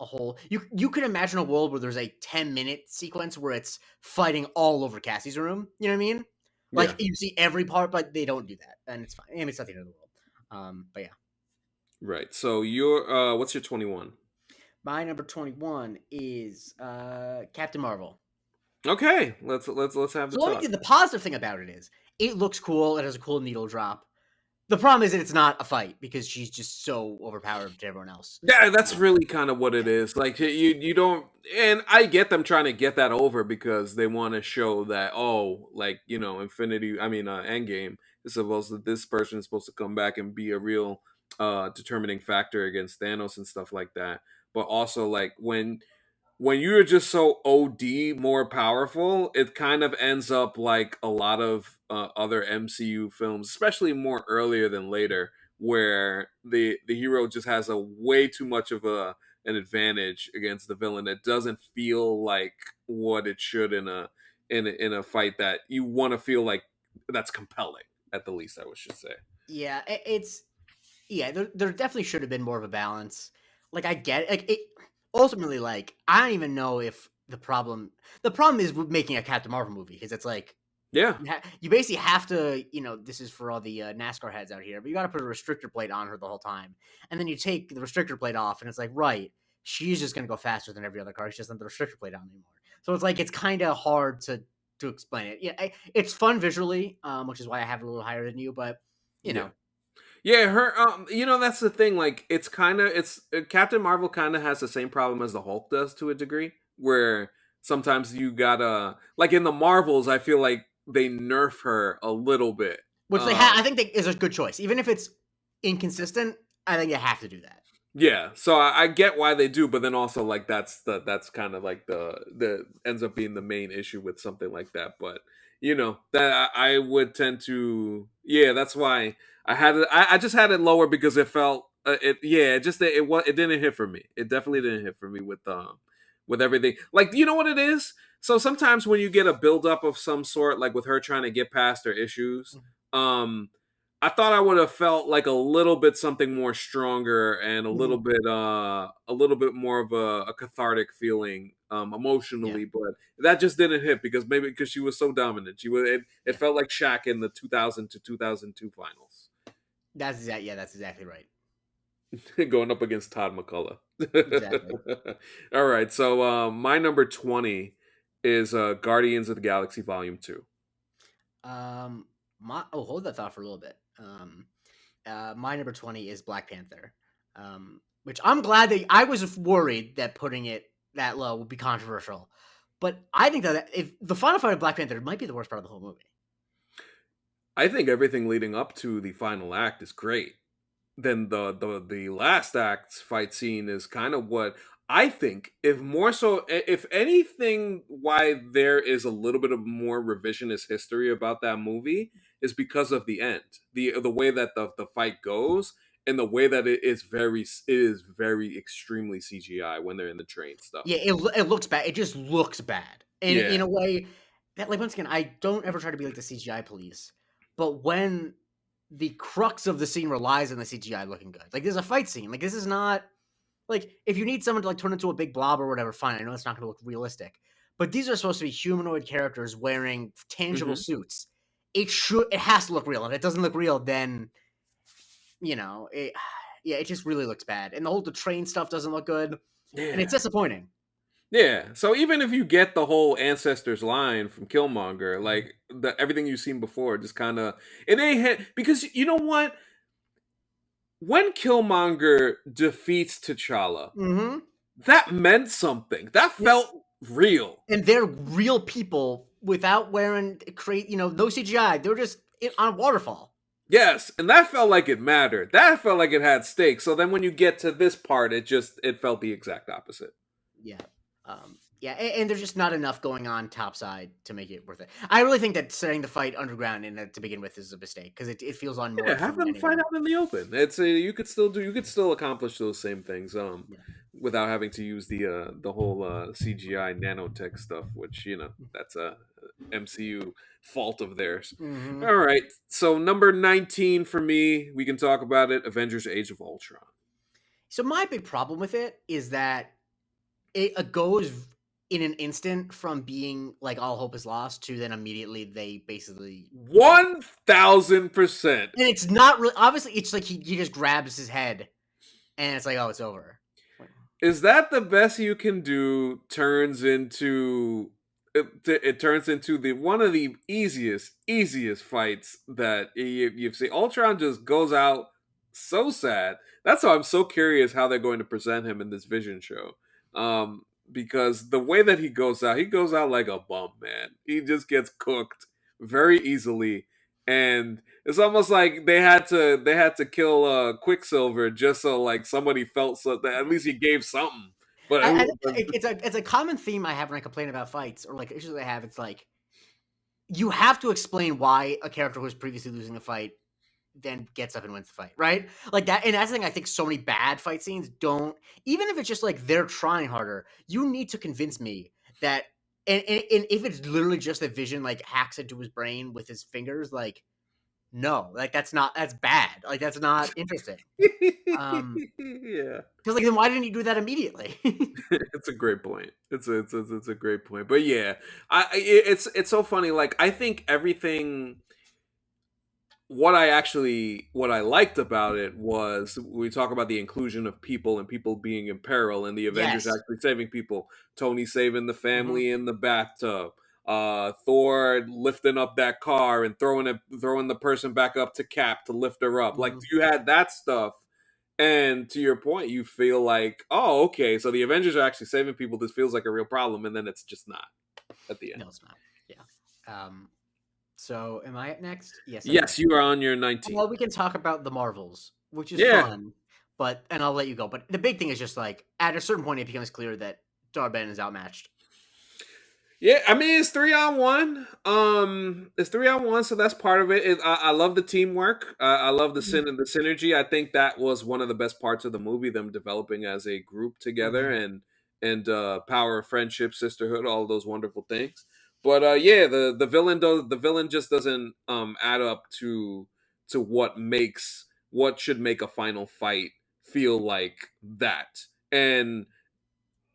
whole you could imagine a world where there's a 10-minute sequence where it's fighting all over Cassie's room. You know what I mean? Like yeah. you see every part, but they don't do that, and it's fine. I mean, it's not the end of the world. But yeah, Right. So what's your 21? my number 21 is Captain Marvel. Okay, let's have the So let me talk. the positive thing about it is it looks cool. It has a cool needle drop. The problem is that it's not a fight because she's just so overpowered to everyone else. Yeah, that's Um, really kind of what it yeah, is. Like you don't, and I get them trying to get that over because they want to show that like Infinity. I mean, Endgame is supposed to this person is supposed to come back and be a real determining factor against Thanos and stuff like that. But also like when you're just so OD more powerful, it kind of ends up like a lot of other MCU films, especially more earlier than later, where the hero just has a way too much of an advantage against the villain. It doesn't feel like what it should in a fight that you want to feel like that's compelling. At the least, I should say. yeah, it's yeah, there definitely should have been more of a balance. Like I get it. Like it ultimately like I don't even know if the problem is with making a Captain Marvel movie because it's like Yeah, you basically have to, this is for all the NASCAR heads out here, but you got to put a restrictor plate on her the whole time. And then you take the restrictor plate off and it's like, right, she's just going to go faster than every other car. She doesn't have the restrictor plate on anymore. So it's like it's kind of hard to explain it. Yeah, it's fun visually, which is why I have it a little higher than you, but you yeah. know, Yeah, her. That's the thing. Like, it's Captain Marvel kind of has the same problem as the Hulk does to a degree, where sometimes you gotta like in the Marvels. I feel like they nerf her a little bit. which I think they, is a good choice, even if it's inconsistent, I think you have to do that. Yeah, so I get why they do, but then also like that's kind of like the ends up being the main issue with something like that. But that I would tend to, yeah, that's why I had it. I just had it lower because it felt it, yeah, it just it didn't hit for me. It definitely didn't hit for me with everything. Like, you know what it is? So sometimes when you get a buildup of some sort, like with her trying to get past her issues, um I thought I would have felt like a little bit something more stronger and Mhm. a little bit more of a cathartic feeling Yeah, emotionally, but that just didn't hit because maybe because she was so dominant. It yeah. felt like Shaq in the 2000 to 2002 finals That's exactly right. going up against Todd McCullough. Exactly. All right, so my number 20 is Guardians of the Galaxy Volume 2. Um, hold that thought for a little bit. My number 20 is Black Panther. Which I'm glad that I was worried that putting it that low would be controversial, but I think that if the final fight of Black Panther might be the worst part of the whole movie. I think everything leading up to the final act is great. Then the last act's fight scene is kind of what I think, if more so, if anything, why there is a little bit of more revisionist history about that movie is because of the end, the way that the fight goes, and the way that it is very extremely CGI when they're in the train stuff. Yeah, it looks bad. It just looks bad, and in Yeah. a way that, like, once again, I don't ever try to be like the CGI police, but when the crux of the scene relies on the CGI looking good, like there's a fight scene, like this is not like if you need someone to like turn into a big blob or whatever, fine. I know it's not going to look realistic, but these are supposed to be humanoid characters wearing tangible Hmm. suits. It has to look real. If it doesn't look real, then it yeah, it just really looks bad, and the train stuff doesn't look good, and it's Yeah. disappointing. Yeah. So even if you get the whole ancestors line from Killmonger, Mhm. like everything you've seen before, just kind of it ain't hit because you know what? When Killmonger defeats T'Challa, Mhm. that meant something. That Yeah, felt real. and they're real people without wearing no CGI. They're just on a waterfall. Yes, and that felt like it mattered. That felt like it had stakes. So then when you get to this part, it felt the exact opposite. Yeah. Yeah, and there's just not enough going on topside to make it worth it. I really think that setting the fight underground to begin with is a mistake because it feels Yeah, unmoored have from them fight anyone. out in the open. You could still accomplish those same things Yeah. without having to use the whole CGI nanotech stuff, which that's a MCU fault of theirs. Hmm. All right, so number 19 for me, we can talk about it. Avengers: Age of Ultron. So my big problem with it is that it goes in an instant from being like all hope is lost to then immediately they basically win. 1000%. And it's not really obviously. It's like he just grabs his head and it's like, oh, it's over. Like, Is that the best you can do? Turns into it turns into the one of the easiest fights that you've seen. Ultron just goes out so sad. That's why I'm so curious how they're going to present him in this Vision show. Because the way that he goes out like a bum, man. He just gets cooked very easily, and it's almost like they had to kill Quicksilver just so like somebody felt so that at least he gave something. But I who? it's a common theme I have when I complain about fights or like issues I have. It's like you have to explain why a character who was previously losing the fight then gets up and wins the fight, right? Like that, and that's the thing. I think so many bad fight scenes don't. Even if it's just like they're trying harder, you need to convince me that. And if it's literally just that Vision like hacks into his brain with his fingers, like no, like that's bad. Like that's not interesting. Yeah, Because like then why didn't you do that immediately? it's a great point. It's a great point. But yeah, it's so funny. Like I think everything what I liked about it was we talk about the inclusion of people and people being in peril and the Avengers Yes. actually saving people. Tony saving the Hmm. family in the bathtub. Thor lifting up that car and throwing the person back up to Cap to lift her up. Like Hmm. you had that stuff. And to your point, you feel like, oh, okay, so the Avengers are actually saving people. This feels like a real problem, and then it's just not at the end. No, it's not. Yeah. So am I up next? Yes, I am. Yes, you are on your 19. Well, we can talk about the Marvels. which is Yeah. fun. But and I'll let you go. But the big thing is just like at a certain point, it becomes clear that Darben is outmatched. Yeah, I mean it's 3-on-1. It's 3-on-1, so that's part of it. I love the teamwork. I love the synergy. I think that was one of the best parts of the movie, them developing as a group together Mm-hmm. and power of friendship, sisterhood, all those wonderful things. But yeah, the villain just doesn't add up to what should make a final fight feel like that. And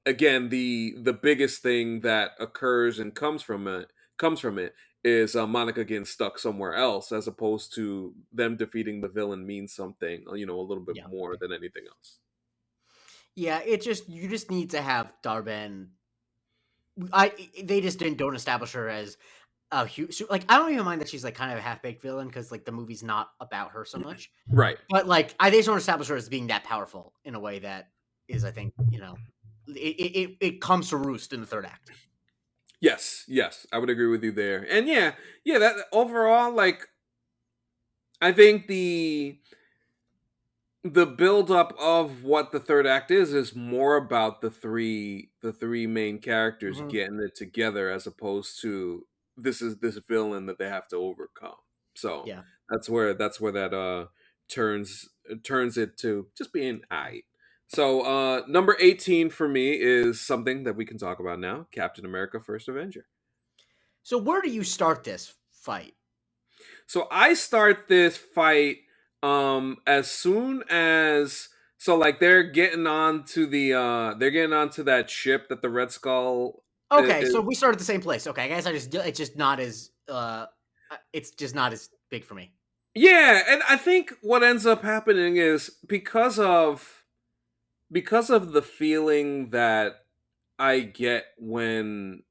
again, the biggest thing that occurs and comes from it is Monica getting stuck somewhere else, as opposed to them defeating the villain means something, a little bit Yeah. more than anything else. Yeah, it just you just need to have Darben. I they just didn't don't establish her as a huge like I don't even mind that she's like kind of a half baked villain because like the movie's not about her so much, Right. but like I they just don't establish her as being that powerful in a way that is I think it comes to roost in the third act. Yes. Yes. I would agree with you there. And yeah, yeah. That overall, like, I think the buildup of what the third act is more about the three main characters Hmm. getting it together, as opposed to this is this villain that they have to overcome. So Yeah. that's where that turns it to just being aight. So number 18 for me is something that we can talk about now: Captain America: First Avenger. So where do you start this fight? So I start this fight as soon as, so like they're getting onto that ship that the Red Skull Okay, is. so we start at the same place. Okay, I guess I just it's just not as big for me. Yeah, and I think what ends up happening is because of the feeling that I get when,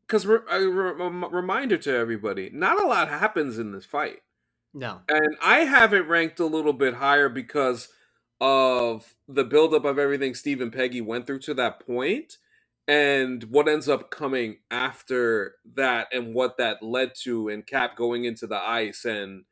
because reminder to everybody, not a lot happens in this fight. No. And I have it ranked a little bit higher because of the buildup of everything Steve and Peggy went through to that point, and what ends up coming after that, and what that led to, and Cap going into the ice, and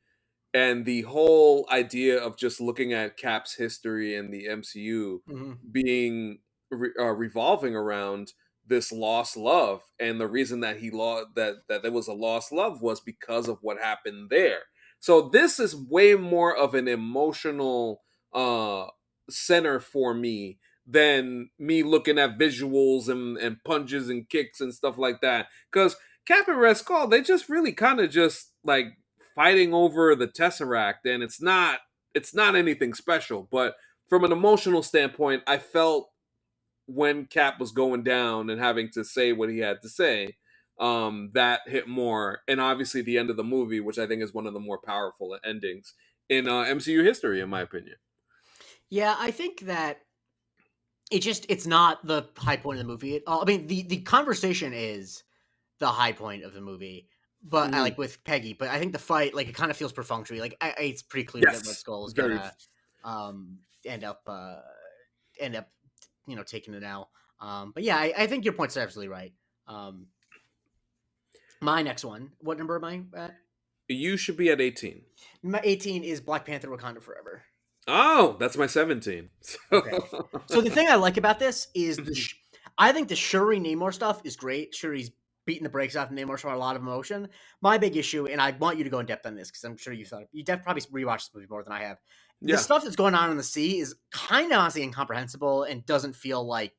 the whole idea of just looking at Cap's history in the MCU Hmm. being revolving around this lost love, and the reason that he lost that there was a lost love was because of what happened there. So this is way more of an emotional uh center for me than me looking at visuals and punches and kicks and stuff like that, because Cap and Red Skull, they just really kind of just like fighting over the Tesseract, and it's not anything special. But from an emotional standpoint, I felt when Cap was going down and having to say what he had to say, that hit more. And obviously, the end of the movie, which I think is one of the more powerful endings in MCU history, in my opinion. Yeah, I think that it's not the high point of the movie at all. I mean, the conversation is the high point of the movie, but I Mhm. like with Peggy. But I think the fight, like, it kind of feels perfunctory. Like, it's pretty clear that Red Yes, Skull is very. gonna um, end up end up taking it out. But yeah, I think your point's absolutely right. Um, my next one, what number am I at? You should be at 18. My 18 is Black Panther: Wakanda Forever. Oh, that's my 17. Okay. So the thing I like about this is Mhm. I think the Shuri Namor stuff is great. Shuri's beating the brakes off Namor for a lot of emotion. My big issue, and I want you to go in depth on this because I'm sure you probably rewatched this movie more than I have. The Yeah, stuff that's going on in the sea is kind of honestly incomprehensible and doesn't feel like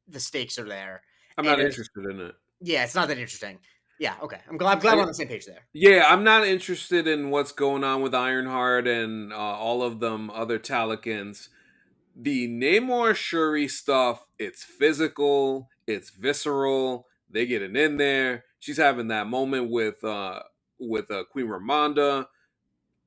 the stakes are there. I'm And not it's interested in it. yeah, it's not that interesting. Yeah, okay. I'm glad we're on the same page there. Yeah, I'm not interested in what's going on with Ironheart and all of them other Talikans. The Namor Shuri stuff, it's physical, it's visceral. They get it in there. She's having that moment with Queen Ramonda.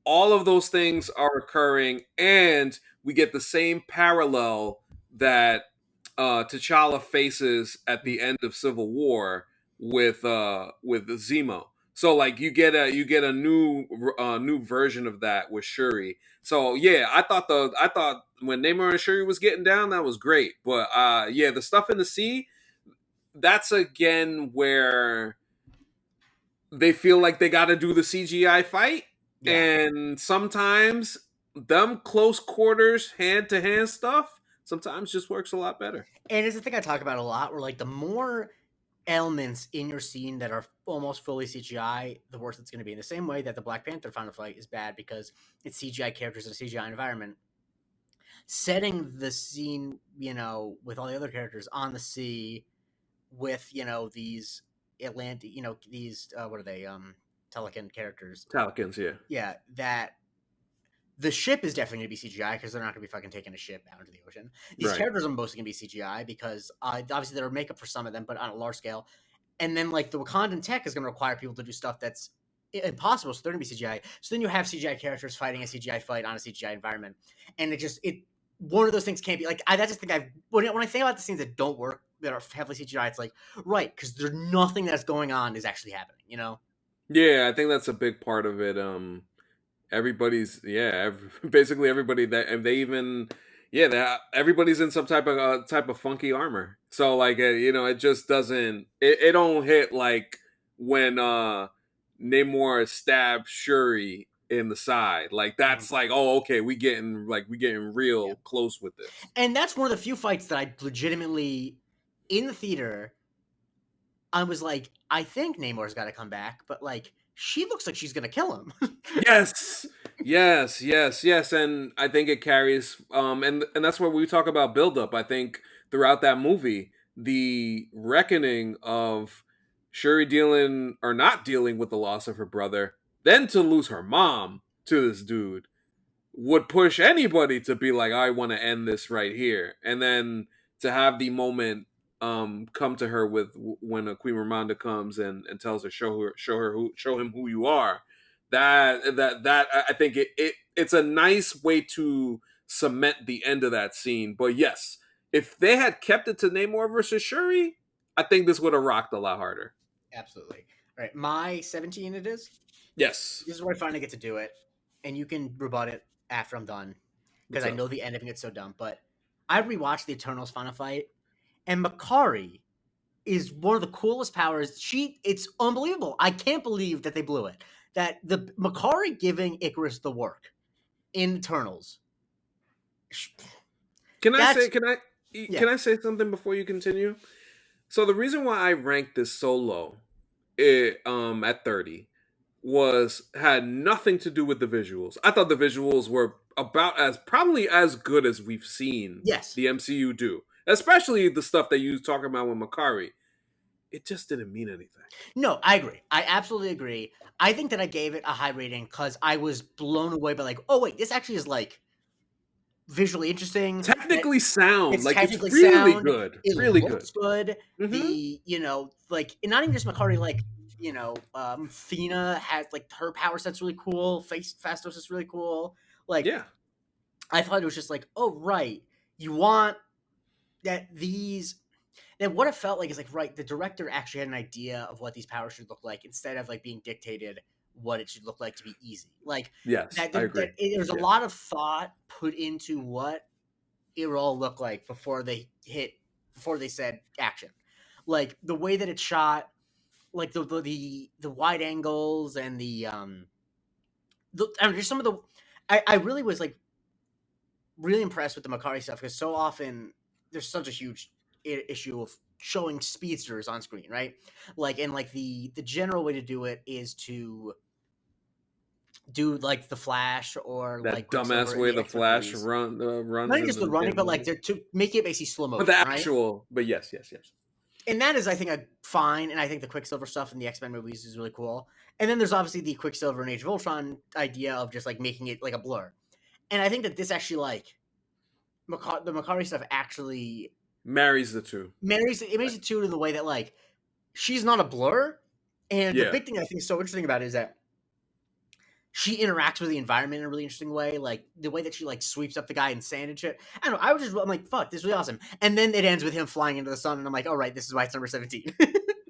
All of those things are occurring, and we get the same parallel that T'Challa faces at the end of Civil War with Zemo. So like you get a new version of that with Shuri. So yeah, I thought when Namor and Shuri was getting down, that was great. But yeah, the stuff in the sea, that's again where they feel like they got to do the CGI fight, Yeah. and sometimes them close quarters, hand to hand stuff sometimes just works a lot better. And it's a thing I talk about a lot. Where like the more elements in your scene that are almost fully CGI, the worse it's going to be. In the same way that the Black Panther final fight is bad because it's CGI characters in a CGI environment. Setting the scene, with all the other characters on the sea, with these Atlantic, these what are they, Telekin characters? Talikins, yeah. Yeah, that the ship is definitely going to be CGI because they're not going to be fucking taking a ship out into the ocean. These Right. characters are mostly going to be CGI because obviously there are makeup for some of them, but on a large scale. And then like the Wakandan tech is going to require people to do stuff that's impossible, so they're going to be CGI. So then you have CGI characters fighting a CGI fight on a CGI environment, and it one of those things can't be like I just think when I think about the scenes that don't work that are heavily CGI, it's like right because there's nothing that's going on is actually happening. Yeah, I think that's a big part of it. Everybody's basically everybody that and they even everybody's in some type of funky armor. So like it just doesn't it don't hit like when Namor stabs Shuri in the side. Like Mhm. that's like, oh okay, we getting Yeah, real close with this. and that's one of the few fights that I legitimately in the theater I was like, I think Namor's got to come back, but like she looks like she's gonna kill him. Yes. Yes. And I think it carries and that's where we talk about build up. I think throughout that movie, the reckoning of Shuri dealing or not dealing with the loss of her brother, then to lose her mom to this dude would push anybody to be like, I want to end this right here. And then to have the moment come to her with when a Queen Ramonda comes and tells her show him who you are. That I think it's a nice way to cement the end of that scene. But yes, if they had kept it to Namor versus Shuri, I think this would have rocked a lot harder. Absolutely. All right, my 17 it is. Yes. This is where I finally get to do it, and you can rebut it after I'm done because What's I up? know the ending gets so dumb. But I rewatched the Eternals final fight, and Makari is one of the coolest powers. It's unbelievable. I can't believe that they blew it. That the Makari giving Icarus the work in Eternals. Can I say That's can I yeah. can I say something before you continue? So the reason why I ranked this so low, at 30, was had nothing to do with the visuals. I thought the visuals were about as probably as good as we've seen Yes. the MCU do, especially the stuff that you talking about with Makari. It just didn't mean anything. No, I agree. I absolutely agree. I think that I gave it a high rating because I was blown away by like, oh wait, this actually is like visually interesting. That Technically sound, it's like it's technically really sound. good, It really good. looks good. Hmm. Like and not even just Makari, like Fina has like her power set's really cool. Face Fastos is really cool. Like Yeah, I thought it was just like, oh right, you want that these and what it felt like is like right, the director actually had an idea of what these powers should look like instead of like being dictated what it should look like to be easy. Like yes, I agree. there's a Yeah, lot of thought put into what it would all look like before they said action. Like the way that it's shot, like the wide angles and I mean, just some of the I really was like really impressed with the Makari stuff because so often there's such a huge issue of showing speedsters on screen, right? Like, and like the general way to do it is to do like the Flash or like that dumbass Quicksilver in way the the X Men Flash movies. Not runs even in just the the running, damn but like movie. to make it basically slow But the motion, right? actual, but yes. And that is, I think, a fine. And I think the Quicksilver stuff in the X Men movies is really cool. And then there's obviously the Quicksilver and Age of Ultron idea of just like making it like a blur. And I think that this actually like the Makari stuff actually Marries the two. marries it to it in the way that like she's not a blur. And the Yeah. big thing I think is so interesting about it is that she interacts with the environment in a really interesting way. Like the way that she like sweeps up the guy in sand and shit. I don't know. I'm like, fuck, this is really awesome. And then it ends with him flying into the sun, and I'm like, all right, this is why it's number 17.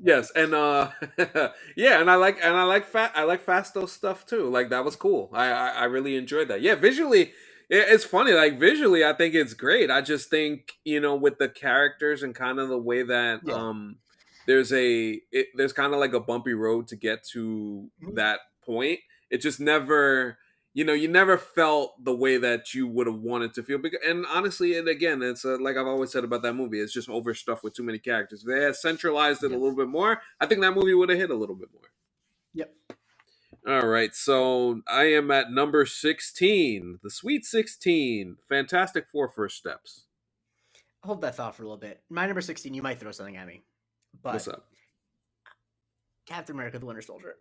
Yes, and yeah, and I like Fasto stuff too. Like that was cool. I really enjoyed that. Yeah, visually it's funny. Like visually, I think it's great. I just think with the characters and kind of the way that Yeah. there's kind of like a bumpy road to get to that point. It just never you never felt the way that you would have wanted to feel. And honestly, and again, it's like I've always said about that movie, it's just overstuffed with too many characters. If they had centralized it a Yep. little bit more, I think that movie would have hit a little bit more. Yep. All right, so I am at number 16, the Sweet 16, Fantastic Four First Steps. Hold that thought for a little bit. My number 16, you might throw something at me, What's but up? Captain America: The Winter Soldier.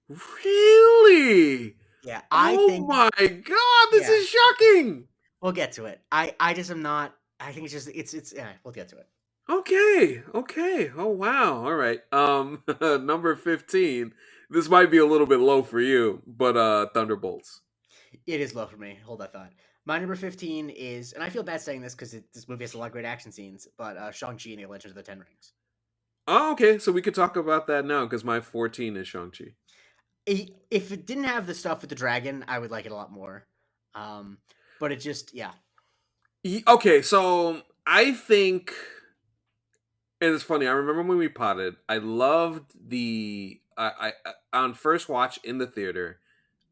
Really? Yeah, I Oh think. my god, this Yeah, is shocking. we'll get to it. I just am not. I think it's just it's. Yeah, we'll get to it. Okay, okay. Oh wow. All right. Number 15. This might be a little bit low for you, but Thunderbolts. It is low for me. Hold that thought. My number 15 is, and I feel bad saying this because this movie has a lot of great action scenes, but Shang-Chi and the Legend of the Ten Rings. Oh, okay, so we could talk about that now because my 14 is Shang-Chi. If it didn't have the stuff with the dragon, I would like it a lot more. Um, but it just, yeah. Okay, so I think, and it's funny, I remember when we potted, I loved on first watch in the theater,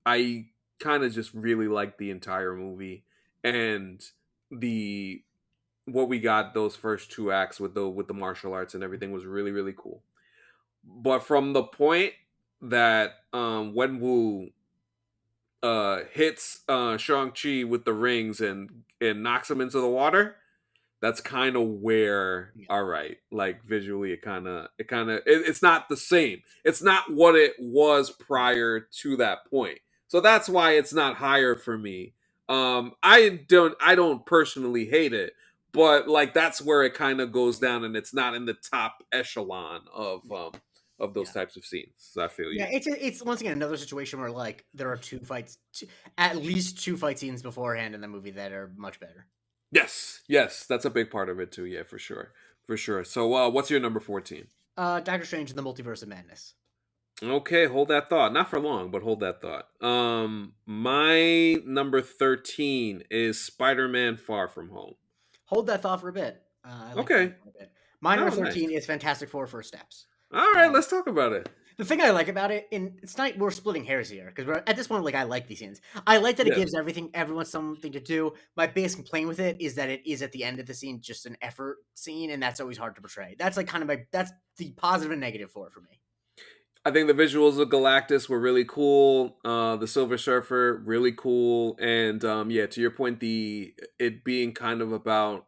I kind of just really liked the entire movie and the what we got those first two acts with the martial arts and everything was really really cool. But from the point that Wenwu hits Shang-Chi with the rings and knocks him into the water, that's kind of where, Yeah. all right, like visually it's not the same. It's not what it was prior to that point. So that's why it's not higher for me. I don't personally hate it, but like that's where it kind of goes down and it's not in the top echelon of those Yeah. types of scenes. So I feel Yeah, you. it's once again another situation where like there are at least two fight scenes beforehand in the movie that are much better. Yes, yes, that's a big part of it too. Yeah, for sure, for sure. So, what's your number 14? Doctor Strange and the Multiverse of Madness. Okay, hold that thought. Not for long, but hold that thought. My number 13 is Spider-Man: Far From Home. Hold that thought for a bit. I like that one Okay. quite a bit. My number Oh, nice. 13 is Fantastic Four: First Steps. All right, Um, let's talk about it. the thing I like about it, and it's not we're splitting hairs here because we're at this point. Like I like these scenes. I like that it Yeah. gives everyone something to do. My biggest complaint with it is that it is at the end of the scene just an effort scene, and that's always hard to portray. That's like kind of that's the positive and negative for me. I think the visuals of Galactus were really cool. The Silver Surfer, really cool, and yeah, to your point, the it being kind of about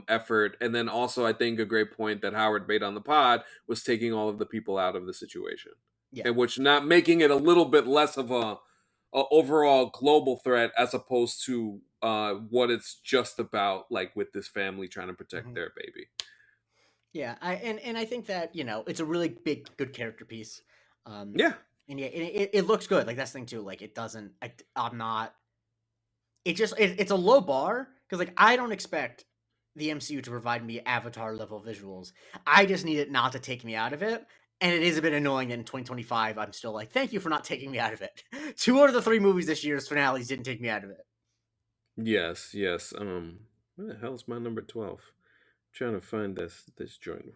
effort, and then also I think a great point that Howard made on the pod was taking all of the people out of the situation, Yeah. and which not making it a little bit less of a overall global threat as opposed to what it's just about, like with this family trying to protect Mhm. their baby. Yeah, and I think that it's a really big good character piece, um, Yeah, and yeah, it looks good. Like that's the thing too. Like it doesn't. I'm not. It's a low bar because like I don't expect the MCU to provide me Avatar level visuals. I just need it not to take me out of it. And it is a bit annoying that in 2025 I'm still like, thank you for not taking me out of it. Two out of the three movies this year's finales didn't take me out of it. yes, yes. Where the hell is my number 12? Trying to find this joint.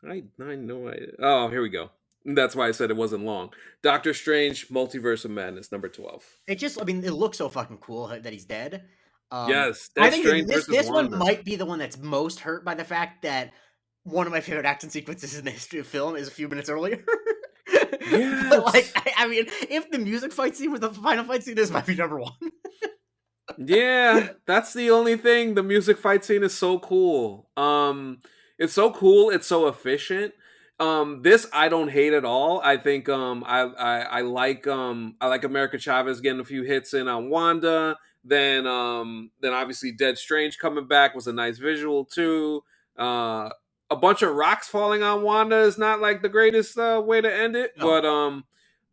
I know I. Oh, here we go. That's why I said it wasn't long. Doctor Strange, Multiverse of Madness, number 12. I mean, it looks so fucking cool that he's dead. Yes, I Death think Strange this versus this one Wanda. might be the one that's most hurt by the fact that one of my favorite action sequences in the history of film is a few minutes earlier. But like, Yes. I mean, if the music fight scene was the final fight scene, this might be number one. Yeah, that's the only thing. The music fight scene is so cool. It's so cool, it's so efficient. This I don't hate at all. I think I like America Chavez getting a few hits in on Wanda. Then obviously Dead Strange coming back was a nice visual too. A bunch of rocks falling on Wanda is not like the greatest way to end it, No,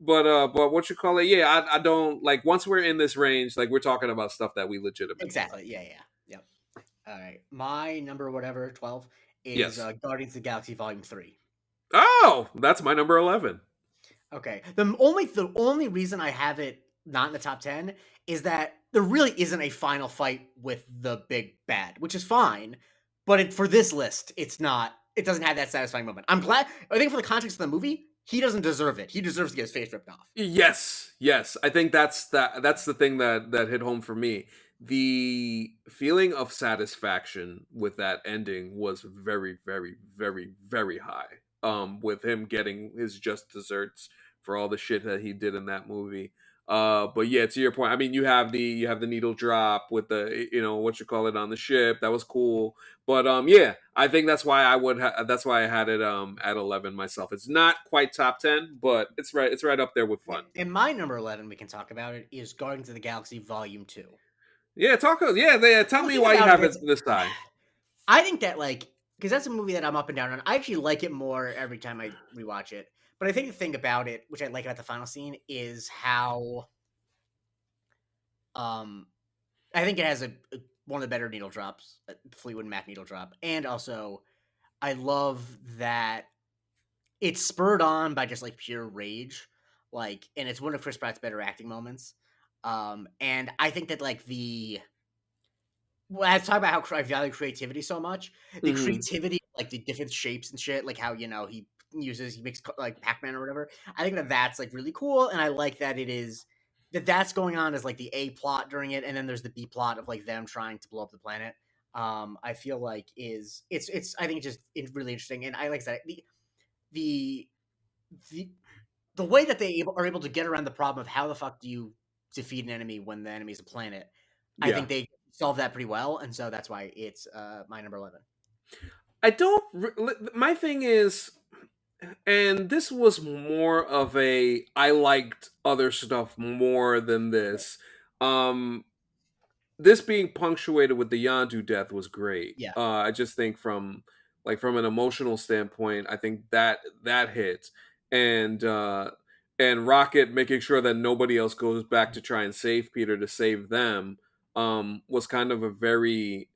but what you call it? Yeah, I don't like once we're in this range, like we're talking about stuff that we legitimately exactly. like. Yeah, yeah, yep. All right, my number whatever 12 is Yes. Guardians of the Galaxy Volume 3. Oh, that's my number 11. Okay. The only reason I have it not in the top 10 is that there really isn't a final fight with the big bad, which is fine, but for this list, it's not. It doesn't have that satisfying moment. I'm glad. I think for the context of the movie, he doesn't deserve it. He deserves to get his face ripped off. Yes, yes. I think that's the thing that hit home for me. The feeling of satisfaction with that ending was very, very, very, very high. With him getting his just desserts for all the shit that he did in that movie. But yeah, to your point, I mean, you have the needle drop with the what you call it on the ship. That was cool. But yeah, I think that's why that's why I had it at 11 myself. It's not quite top 10, but it's right up there with Yeah, fun. and my number 11, we can talk about it, is Guardians of the Galaxy Volume 2. Yeah, tell Well, the me thing why you about it have is, it this high. I think that, like, because that's a movie that I'm up and down on. I actually like it more every time I rewatch it. But I think the thing about it, which I like about the final scene, is how um I think it has one of the better needle drops, Fleetwood Mac needle drop, and also I love that it's spurred on by just like pure rage, like, and it's one of Chris Pratt's better acting moments. And I think that like I talk about how I value creativity so much. The Hmm. creativity, like the different shapes and shit, like how he makes like Pac-Man or whatever. I think that that's like really cool, and I like that it is that's going on as like the A plot during it, and then there's the B plot of like them trying to blow up the planet. I feel like is it's I think it's really interesting, and I like that the the the way that are able to get around the problem of how the fuck do you defeat an enemy when the enemy is a planet. I Yeah, think they solve that pretty well, and so that's why it's my number 11. I don't. My thing is, and this was more of a I liked other stuff more than this. Um, this being punctuated with the Yondu death was great. Yeah. I just think from an emotional standpoint, I think that hit, and and Rocket making sure that nobody else goes back to try and save Peter to save them was kind of a very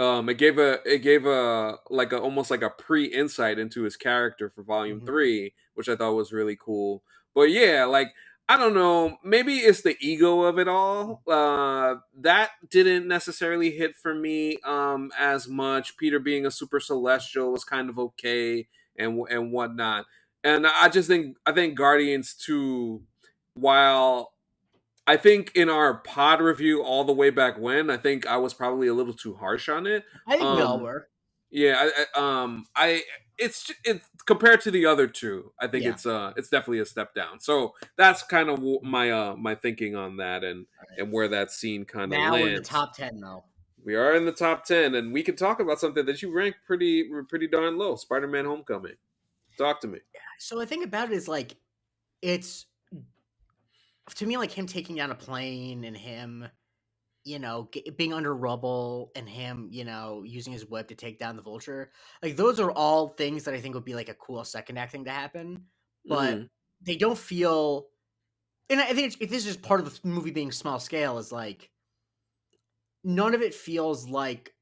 it gave a like a almost like a pre insight into his character for Volume Hmm. 3, which I thought was really cool. But yeah, like I don't know. Maybe it's the ego of it all. That didn't necessarily hit for me as much. Peter being a super celestial was kind of okay and whatnot. And I think Guardians 2, while I think in our pod review all the way back when, I think I was probably a little too harsh on it. I think we all Um, were. yeah, I it's compared to the other two, I think Yeah. it's definitely a step down. So that's kind of my my thinking on that All right. and where that scene kind of Now we're in the lands. top 10, though. We are in the top 10, and we can talk about something that you rank pretty darn low. Spider-Man: Homecoming. Talk to me. So the thing about it is like it's to me like him taking down a plane and him being under rubble and him, using his web to take down the vulture. Like those are all things that I think would be like a cool second act thing to happen, but Hmm. they don't feel. And I think this is part of the movie being small scale. Is like none of it feels like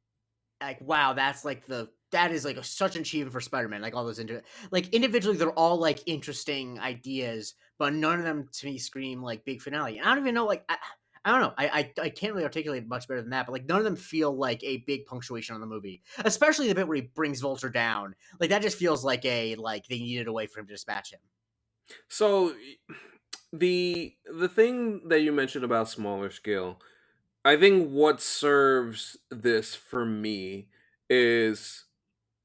wow, that is like such an achievement for Spider-Man. Like all those like individually, they're all like interesting ideas, but none of them to me scream like big finale. And I don't even know like I don't know. I can't really articulate it much better than that, but like none of them feel like a big punctuation on the movie, especially the bit where he brings Vulture down. Like that just feels like like they needed a way for him to dispatch him. So the thing that you mentioned about smaller scale, I think what serves this for me is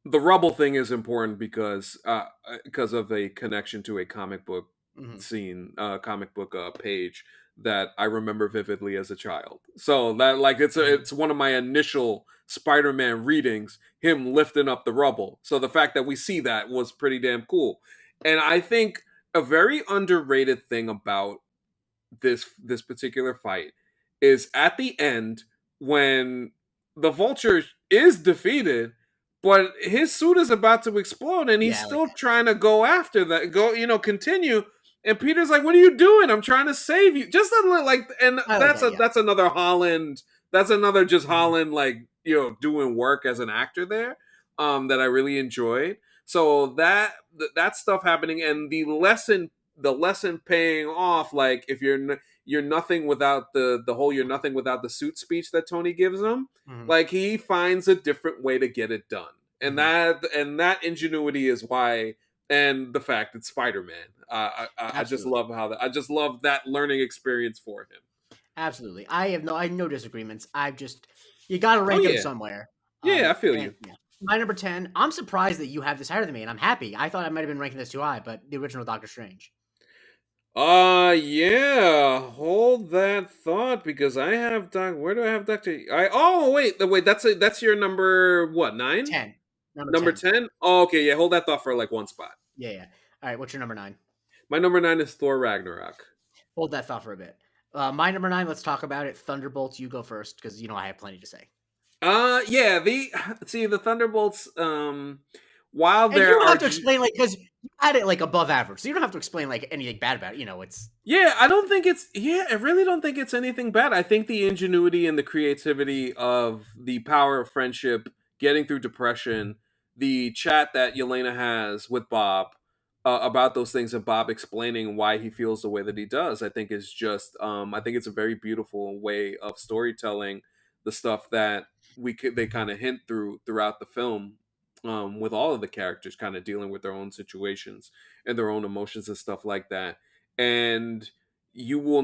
the rubble thing is important because of a connection to a comic book Hmm. scene, comic book page that I remember vividly as a child. So that like Hmm. it's one of my initial Spider-Man readings, him lifting up the rubble. So the fact that we see that was pretty damn cool. And I think a very underrated thing about this particular fight is at the end when the vulture is defeated but his suit is about to explode and he's Yeah, I like still that. trying to go after that continue, and Peter's like, what are you doing? I'm trying to save you. Just a little like, and I like that. Yeah. that's another Holland, that's another just Hmm. Holland, like, doing work as an actor there, that I really enjoyed. So that stuff happening, and the lesson paying off, like if you're nothing without the whole you're nothing without the suit speech that Tony gives him, Hmm. like he finds a different way to get it done, and Hmm. that ingenuity is why, and the fact it's Spider-Man. I just Absolutely. love I just love that learning experience for him. Absolutely. I have no disagreements. I just you got to Oh rank them yeah, somewhere. yeah, I feel And you. yeah, my number 10. I'm surprised that you have this higher than me, and I'm happy. I thought I might have been ranking this too high, but the original Doctor Strange. Yeah. Hold that thought because I have Doc. Where do I have Doctor? Wait. That's your number what 9? 10. Number Number 10. 10? Oh, okay. Yeah, hold that thought for like one spot. Yeah, yeah. All right, what's your number 9? My number 9 is Thor Ragnarok. Hold that thought for a bit. My number 9. Let's talk about it. Thunderbolts. You go first because I have plenty to say. Yeah. The Thunderbolts. While And you there don't are have to explain because you had it like above average, so you don't have to explain like anything bad about it. It's Yeah, I don't think it's yeah, I really don't think it's anything bad. I think the ingenuity and the creativity of the power of friendship, getting through depression, the chat that Yelena has with Bob about those things and Bob explaining why he feels the way that he does, I think is just I think it's a very beautiful way of storytelling the stuff that they kind of hint throughout the film with all of the characters kind of dealing with their own situations and their own emotions and stuff like that and you will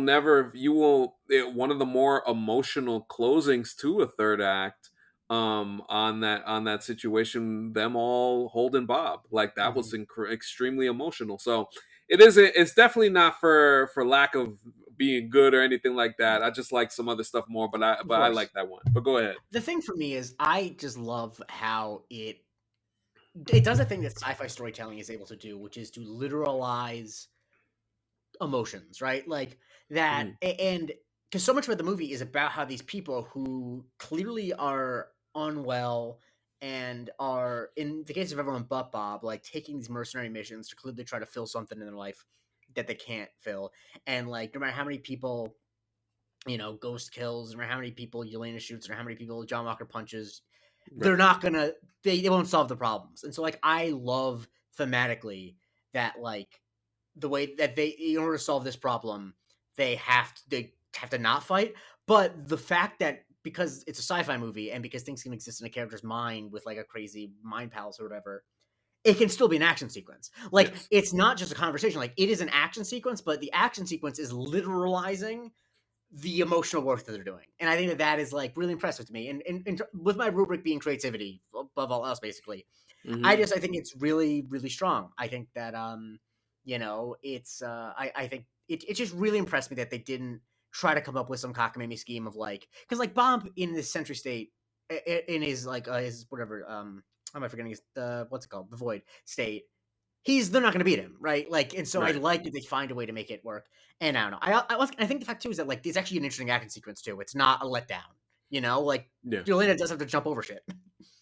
one of the more emotional closings to a third act on that situation, them all holding Bob, like that was Mhm. extremely emotional. So it's definitely not for lack of being good or anything like that. I just like some other stuff more, Of but I course. like that one. But go ahead. The thing for me is I just love how it does a thing that sci-fi storytelling is able to do, which is to literalize emotions, right? Like that, Mhm. and because so much of the movie is about how these people who clearly are unwell and are, in the case of everyone but Bob, like taking these mercenary missions to clearly try to fill something in their life that they can't fill, and like no matter how many people Ghost kills, no matter how many people Yelena shoots, or how many people John Walker punches, Right. they're not gonna they won't solve the problems. And so like I love thematically that like the way that they, in order to solve this problem, they have to not fight. But the fact that because it's a sci-fi movie and because things can exist in a character's mind with like a crazy mind palace or whatever, it can still be an action sequence. Like Yes. it's not just a conversation. Like it is an action sequence, but the action sequence is literalizing the emotional work that they're doing. And I think that that is like really impressive to me. And with my rubric being creativity above all else, basically, Hmm. I think it's really really strong. I think that it's I think it just really impressed me that they didn't try to come up with some cockamamie scheme of like, because like Bomb in this Century State, in his like his whatever how am I forgetting his what's it called, the Void State, they're not going to beat him, right? Like, and so I Right. like that they find a way to make it work. And I don't know, I think the fact too is that like it's actually an interesting action sequence too. It's not a letdown, like Yeah. Juliana does have to jump over shit.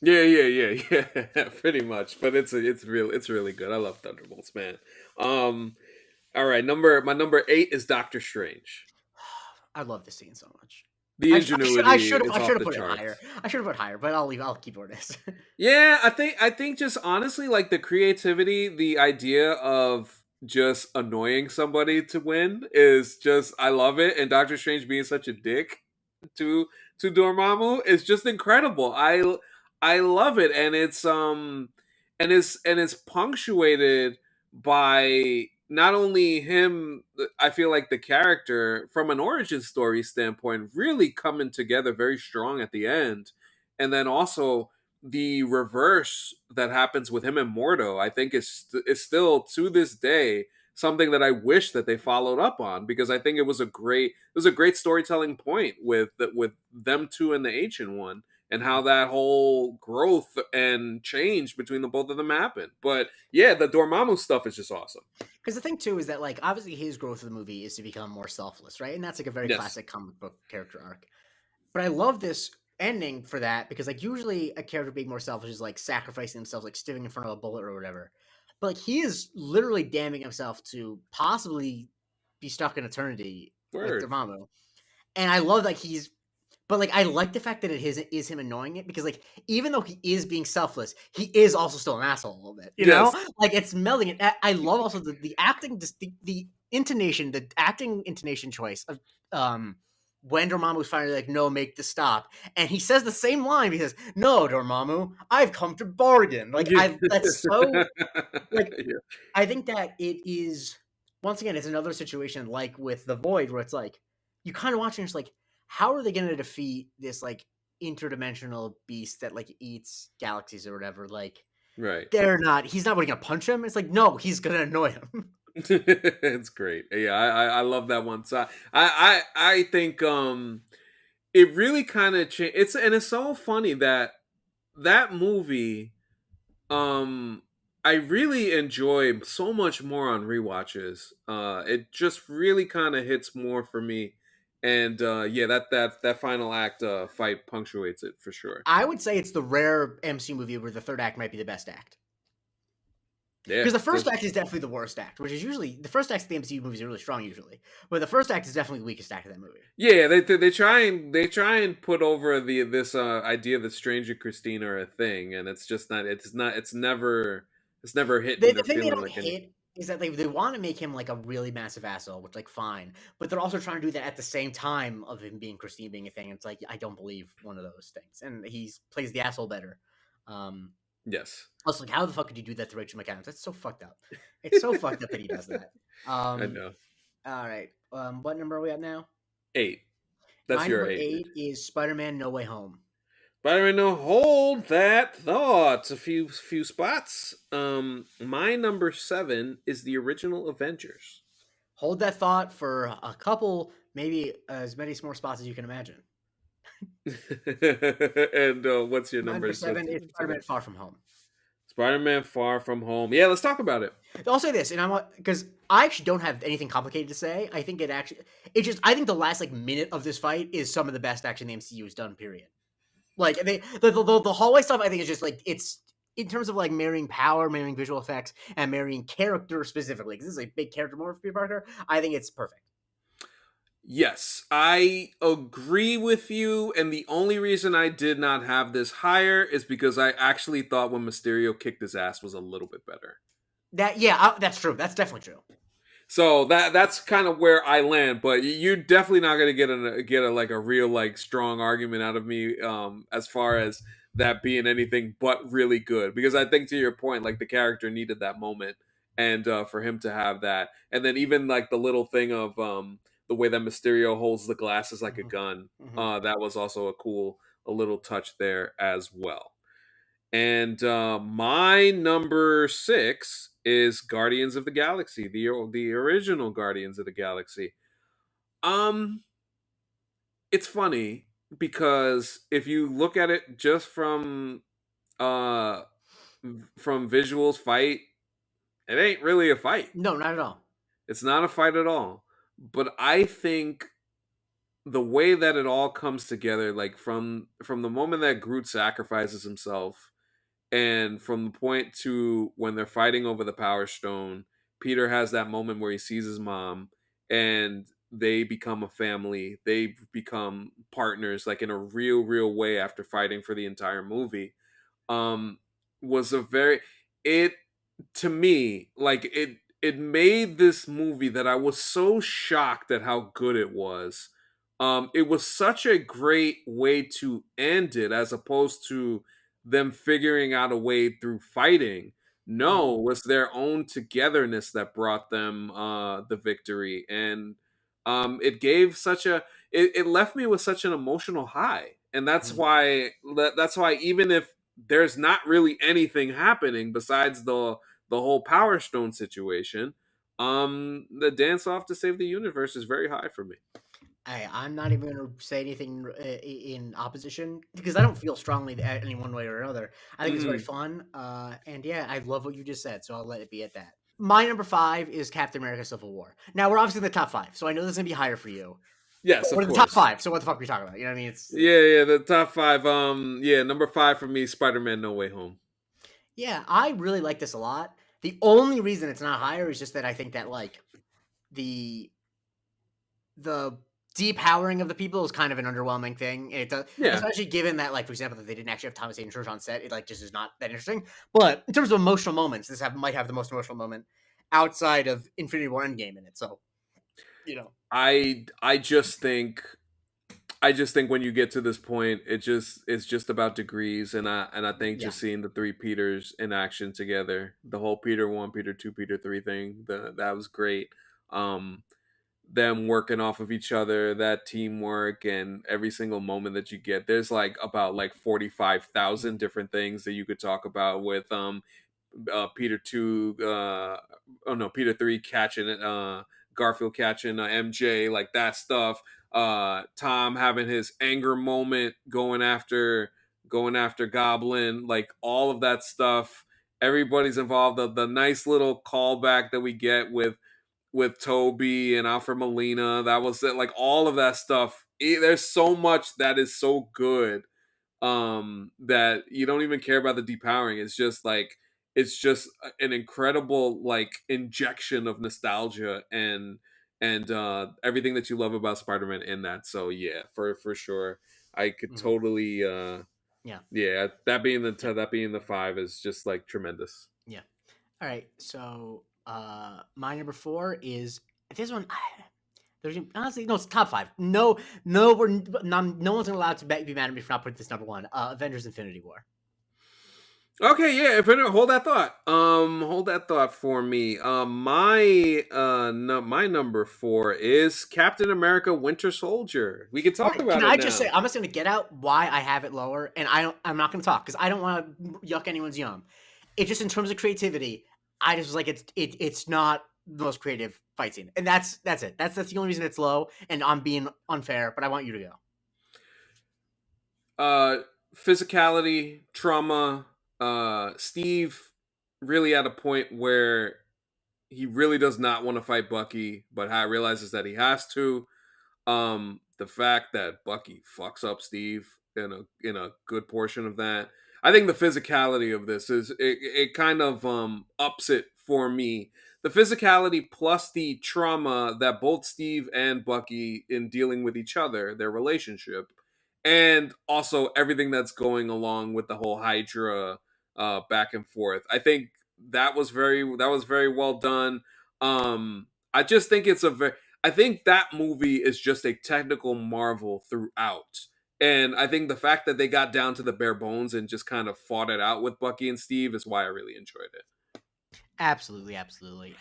Yeah. Pretty much. But it's really good. I love Thunderbolts, man. Um, all right, my number 8 is Doctor Strange. I love this scene so much. The ingenuity is I off should have the put it higher. charts. I should have put higher, but I'll keep where it is. Yeah, I think just honestly like the creativity, the idea of just annoying somebody to win is just I love it and Doctor Strange being such a dick to Dormammu is just incredible. I love it and it's punctuated by not only him I feel like the character from an origin story standpoint really coming together very strong at the end and then also the reverse that happens with him and Mordo I think is still to this day something that I wish that they followed up on because I think it was a great storytelling point with them two and the Ancient One and how that whole growth and change between the both of them happened. But yeah, the Dormammu stuff is just awesome. Because the thing too is that like obviously his growth of the movie is to become more selfless, right? And that's like a very Yes. classic comic book character arc. But I love this ending for that because like usually a character being more selfish is like sacrificing themselves, like standing in front of a bullet or whatever. But like he is literally damning himself to possibly be stuck in eternity with Word. Dormammu. And I love that but like I like the fact that it is him annoying it because like even though he is being selfless, he is also still an asshole a little bit, Yes. Like it's melding it. I love also the acting, just the intonation, the acting intonation choice of um when Dormammu's finally like, no, make the stop. And he says the same line. He says, no, Dormammu, I've come to bargain. Like, Yeah. that's so, like, Yeah. I think that it is, once again, it's another situation like with the Void where it's like, you kind of watching, it's like, how are they going to defeat this, like, interdimensional beast that, like, eats galaxies or whatever? Like, Right. he's not going to punch him. It's like, no, he's going to annoy him. It's great. Yeah, I love that one. So I think it really kind of changed. It's so funny that that movie I really enjoy so much more on rewatches. It just really kind of hits more for me. And yeah, that final act fight punctuates it for sure. I would say it's the rare MCU movie where the third act might be the best act. Yeah. Because the first act is definitely the worst act, which is usually the first act of the MCU movies are really strong usually, but the first act is definitely the weakest act of that movie. Yeah, they try and put over this idea that Stranger Christine are a thing, and it's never hitting The or thing they feeling don't like anything. hit is that they want to make him like a really massive asshole, which like fine, but they're also trying to do that at the same time of him being Christine being a thing. It's like I don't believe one of those things, and he plays the asshole better. Um, Yes, also, like, how the fuck could you do that to Rachel McAdams? That's so fucked up. It's so fucked up that he does that. I Um, know. all right. What number are we at now? 8. That's My your number 8. 8 is Spider-Man: No Way Home. Spider-Man, no, hold that thought. A few spots. My number 7 is the original Avengers. Hold that thought for a couple, maybe as many more spots as you can imagine. And what's your My number number 7 is 7? Spider-Man: Far From Home. Spider-Man Far From Home. Yeah, let's talk about it. I'll say this, and I want because I actually don't have anything complicated to say. I think I think the last like minute of this fight is some of the best action the MCU has done. Period. Like the hallway stuff, I think is just like it's in terms of like marrying power, marrying visual effects, and marrying character specifically. Because this is a big character moment for Peter Parker. I think it's perfect. Yes, I agree with you. And the only reason I did not have this higher is because I actually thought when Mysterio kicked his ass was a little bit better. That's true. That's definitely true. So that's kind of where I land, but you're definitely not going to get a like a real like strong argument out of me as far as that being anything but really good, because I think to your point, like the character needed that moment, and for him to have that, and then even like the little thing of the way that Mysterio holds the glasses like a Mm-hmm. gun, Mm-hmm. that was also a little touch there as well. And my number 6 is Guardians of the Galaxy, the original Guardians of the Galaxy. Um, it's funny because if you look at it just uh from visuals fight, it ain't really a fight. No, not at all. It's not a fight at all. But I think the way that it all comes together, like from the moment that Groot sacrifices himself, and from the point to when they're fighting over the Power Stone, Peter has that moment where he sees his mom, and they become a family. They become partners, like in a real way after fighting for the entire movie. Um, was a very it to me, like it made this movie that I was so shocked at how good it was. It was such a great way to end it, as opposed to them figuring out a way through fighting. No, Mm-hmm. it was their own togetherness that brought them the victory, and it gave such a it left me with such an emotional high, and that's why even if there's not really anything happening besides the whole Power Stone situation, the dance off to save the universe is very high for me. I'm not even going to say anything in opposition because I don't feel strongly any one way or another. I think it's very Mm, fun, and yeah, I love what you just said, so I'll let it be at that. My number 5 is Captain America: Civil War. Now we're obviously in the top 5, so I know this is gonna be higher for you. But yes, we're of in the top course. 5, so what the fuck are we talking about? You know what I mean? Yeah, the top 5. Yeah, number 5 for me, Spider-Man: No Way Home. Yeah, I really like this a lot. The only reason it's not higher is just that I think that like the the depowering of the people is kind of an underwhelming thing. It does, Yeah, especially given that, like for example, that they didn't actually have Thomas Hayden Church on set. It like just is not that interesting. But in terms of emotional moments, might have the most emotional moment outside of Infinity War Endgame in it. So you know, I just think I just think when you get to this point, it's just about degrees, and I think Yeah. just seeing the three Peters in action together, the whole Peter 1, Peter 2, Peter 3 thing, that was great. Um, them working off of each other, that teamwork, and every single moment that you get. There's like about like 45,000 different things that you could talk about with Peter 2 oh no, Peter 3 catching it, Garfield catching MJ, like that stuff. Tom having his anger moment going after Goblin, like all of that stuff. Everybody's involved. The nice little callback that we get with Toby and Alfred Molina. That was it. Like all of that stuff. There's so much that is so good that you don't even care about the depowering. It's just an incredible like injection of nostalgia and everything that you love about Spider-Man in that. So yeah, for sure. I could Mhm. totally Yeah. yeah, that being Yeah. that being the 5 is just like tremendous. Yeah. All right. So my number four is this one. There's honestly no, it's top five. No, no, no one's allowed to be mad at me for not putting this number one. Avengers: Infinity War. Okay, yeah. If any, hold that thought for me. My no, my number 4 is Captain America: Winter Soldier. We can talk Okay, can about it I just say now. I'm just gonna get out why I have it lower, and I'm not gonna talk because I don't want to yuck anyone's yum. It just in terms of creativity, I just was like it's not the most creative fight scene, and that's it. That's the only reason it's low, and I'm being unfair, but I want you to go. Uh, Physicality, trauma. Steve really at a point where he really does not want to fight Bucky, but realizes that he has to. The fact that Bucky fucks up Steve in a good portion of that. I think the physicality of this it kind of ups it for me. The physicality plus the trauma that both Steve and Bucky in dealing with each other, their relationship, and also everything that's going along with the whole Hydra back and forth. I think that was very well done. I just think it's a very I think that movie is just a technical marvel throughout. And I think the fact that they got down to the bare bones and just kind of fought it out with Bucky and Steve is why I really enjoyed it. Absolutely, absolutely.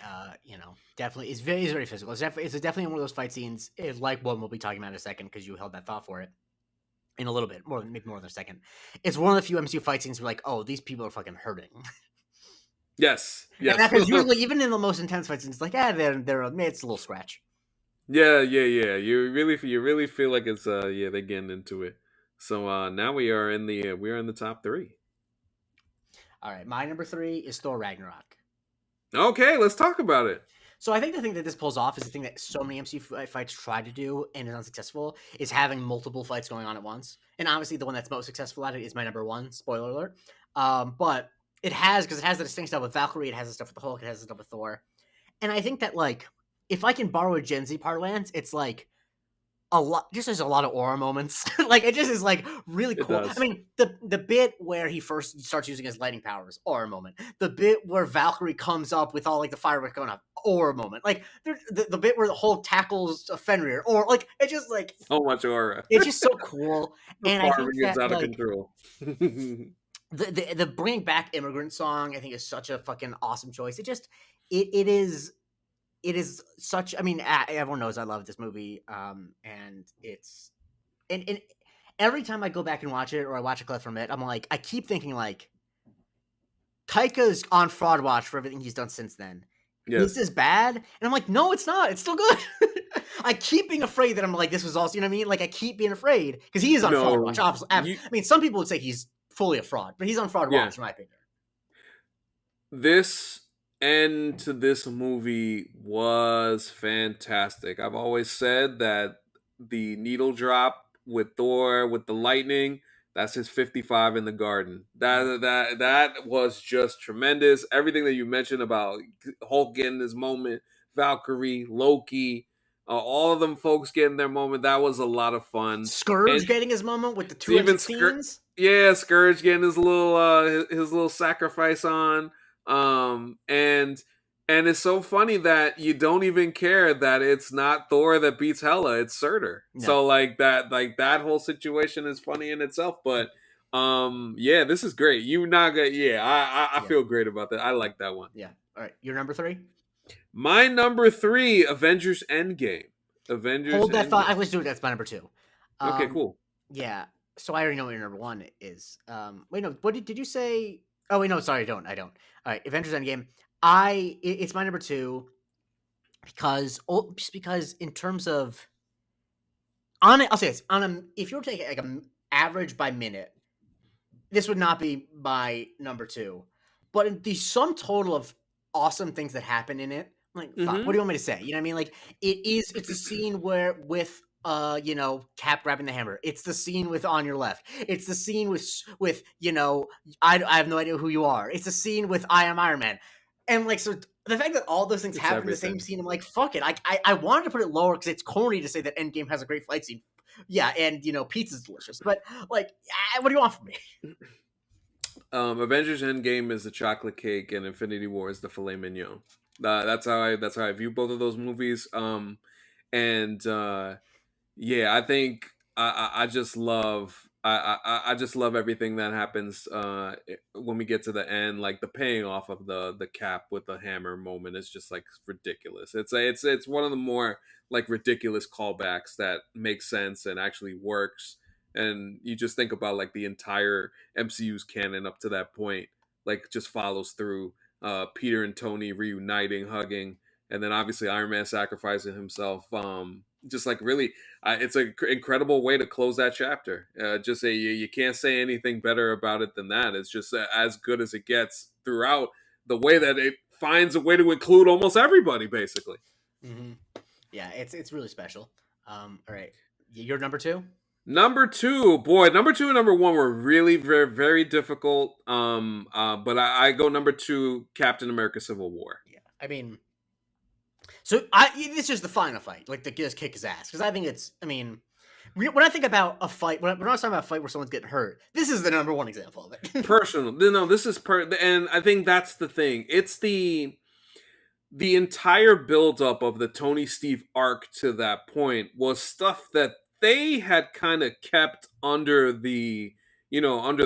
Definitely, it's very physical. It's definitely one of those fight scenes. It's like one we'll be talking about in a second because you held that thought for it in a little bit more, maybe more than a second. It's one of the few MCU fight scenes where like, oh, these people are fucking hurting, Yes, and yes. that because usually even in the most intense fight scenes, it's like, they're it's a little scratch. Yeah, yeah, yeah. You really feel like it's yeah, they're getting into it. So now we are in the top 3. All right, my number three is Thor Ragnarok. Okay, let's talk about it. So I think the thing that this pulls off is the thing that so many MCU fights try to do and is unsuccessful is having multiple fights going on at once. And obviously, the one that's most successful at it is my number one. Spoiler alert. But it has because it has the distinct stuff with Valkyrie, it has the stuff with the Hulk, it has the stuff with Thor. And I think that like if I can borrow a Gen Z parlance, it's like a lot just there's a lot of aura moments. Like it just is like really It cool. I does. mean, the bit where he first starts using his lightning powers, aura moment. The bit where Valkyrie comes up with all like the fireworks going up, aura moment. Like the bit where the Hulk tackles Fenrir, or like it's just like So much aura. it's just so cool. The And I think farming is that out of like control. the bring back immigrant song I think is such a fucking awesome choice. It is such. I mean, everyone knows I love this movie, and it's and every time I go back and watch it or I watch a clip from it, I'm like, I keep thinking like, Taika's on fraud watch for everything he's done since then. Is Yes. this bad? And I'm like, no, it's not. It's still good. I keep being afraid that I'm like, this was also, you know what I mean? Like, I keep being afraid because he is on fraud watch. No. Obviously, I You mean, some people would say he's fully a fraud, but he's on fraud yeah. watch, in my opinion. This end to this movie was fantastic. I've always said that the needle drop with Thor with the lightning, that's his 55 in the garden. That was just tremendous. Everything that you mentioned about Hulk getting his moment, Valkyrie, Loki, all of them folks getting their moment, that was a lot of fun. And Scourge getting his moment with the two even Scourge, M16s. yeah, Scourge getting his little sacrifice on. And And it's so funny that you don't even care that it's not Thor that beats Hela, it's Surtur. No. So like that whole situation is funny in itself. But yeah, this is great. You not good. Yeah, I Yeah. feel great about that. I like that one. Yeah. All right. Your number three. My number three, Avengers Endgame. Avengers Hold that thought. Endgame. I was doing that's my number two. Okay, Um, cool. yeah. So I already know what your number one is. Wait, no. What did you say? Oh wait, no. Sorry, I don't. I don't. All right. Avengers Endgame. It's my number two just because in terms of on it, I'll say this on a if you were to take like a average by minute, this would not be my number two. But in the sum total of awesome things that happen in it, like fuck, what Mm-hmm. do you want me to say? You know what I mean? Like it's a scene where with Cap grabbing the hammer. It's the scene with On Your Left. It's the scene with I have no idea who you are. It's a scene with I Am Iron Man. And like so the fact that all those things It's happen in the same everything. scene, I'm like, fuck it. I wanted to put it lower because it's corny to say that Endgame has a great fight scene. Yeah, and pizza's delicious. But like, what do you want from me? Avengers Endgame is the chocolate cake, and Infinity War is the filet mignon. That's how I view both of those movies. And Yeah, I think I just love I just love everything that happens when we get to the end. Like the paying off of the Cap with the hammer moment is just like ridiculous. It's one of the more like ridiculous callbacks that makes sense and actually works. And you just think about like the entire MCU's canon up to that point, like just follows through. Peter and Tony reuniting, hugging, and then obviously Iron Man sacrificing himself. Just like really it's an incredible way to close that chapter. Just say you can't say anything better about it than that. It's just as good as it gets throughout the way that it finds a way to include almost everybody, basically. Mm-hmm. Yeah, it's really special. All right, you're number two. Number two, boy, number two and number one were really very very difficult. But I go number two, Captain America: Civil War. Yeah, I mean, so I this is the final fight, like the just kick his ass because I think it's. I mean, when I think about a fight, when I was talking about a fight where someone's getting hurt, this is the number one example of it. Personal, no, this is and I think that's the thing. It's the entire buildup of the Tony Steve arc to that point was stuff that they had kind of kept under under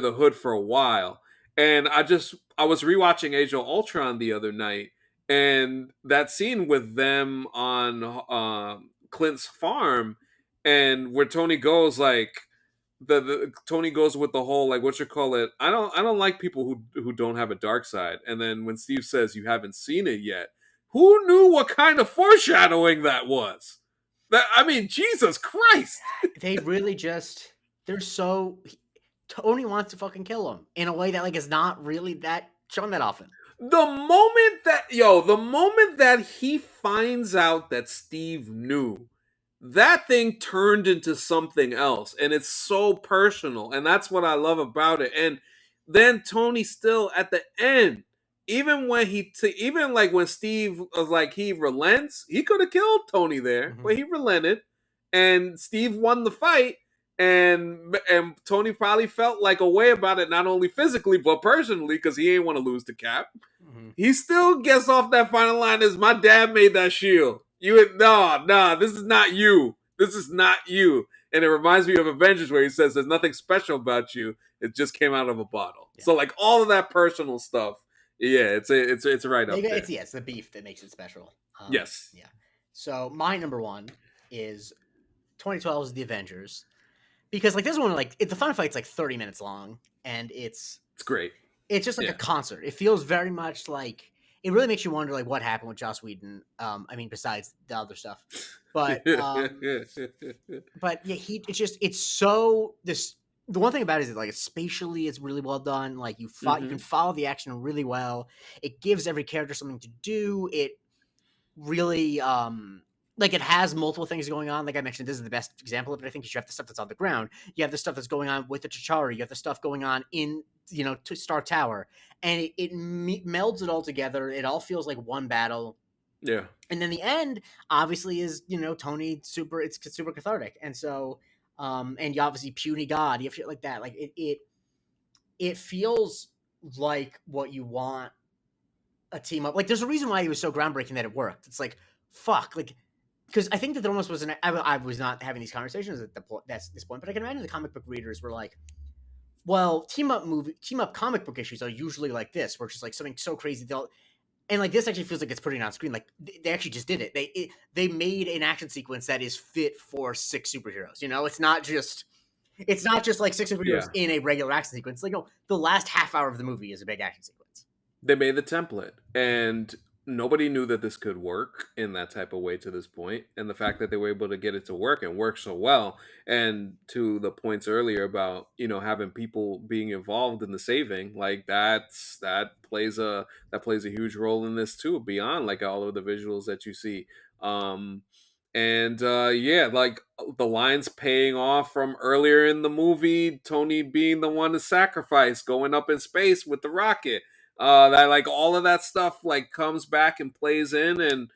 the hood for a while. And I was rewatching Age of Ultron the other night, and that scene with them on Clint's farm, and where Tony goes like the Tony goes with the whole like what you call it. I don't like people who don't have a dark side. And then when Steve says you haven't seen it yet, who knew what kind of foreshadowing that was? That I mean, Jesus Christ! They really just they're so Tony wants to fucking kill him in a way that like is not really that shown that often. The moment that he finds out that Steve knew, that thing turned into something else, and it's so personal, and that's what I love about it. And then Tony still at the end, even when even like when Steve was like he relents, he could have killed Tony there, Mm-hmm. but he relented, and Steve won the fight. And Tony probably felt like a way about it, not only physically but personally, because he ain't want to lose to Cap. Mm-hmm. He still gets off that final line as my dad made that shield. You no, this is not you. This is not you. And it reminds me of Avengers where he says there's nothing special about you. It just came out of a bottle. Yeah, So like all of that personal stuff, yeah, it's right up there. it's the beef that makes it special. Yes. Yeah. So my number one is 2012's The Avengers because like this one the final fight's like 30 minutes long and It's great. it's just like a Yeah. concert. It feels very much like it really makes you wonder like what happened with Joss Whedon. I mean besides the other stuff. But yeah, it's so this the one thing about it is that, like spatially it's really well done. Like you can follow the action really well. It gives every character something to do. It really like it has multiple things going on. Like I mentioned, this is the best example of it. I think you have the stuff that's on the ground. You have the stuff that's going on with the T'Challa. You have the stuff going on in to Star Tower, and it melds it all together. It all feels like one battle. Yeah. And then the end obviously is Tony it's super cathartic, and so and you obviously puny God, you have shit like that. Like it feels like what you want a team up. Like, there's a reason why it was so groundbreaking that it worked. It's like, fuck, like, because I think that there almost was an. I was not having these conversations at the point. That's this point, but I can imagine the comic book readers were like, well, team up comic book issues are usually like this, where it's just like something so crazy they'll. And like this actually feels like it's putting it on screen. Like they actually just did it. They made an action sequence that is fit for six superheroes. You know, it's not just like six superheroes Yeah. in a regular action sequence. Like, no, the last half hour of the movie is a big action sequence. They made the template, and nobody knew that this could work in that type of way to this point. And the fact that they were able to get it to work and work so well, and to the points earlier about having people being involved in the saving, like that plays a huge role in this too. Beyond like all of the visuals that you see, um, and yeah, like the lines paying off from earlier in the movie, Tony being the one to sacrifice, going up in space with the rocket, that like all of that stuff like comes back and plays in,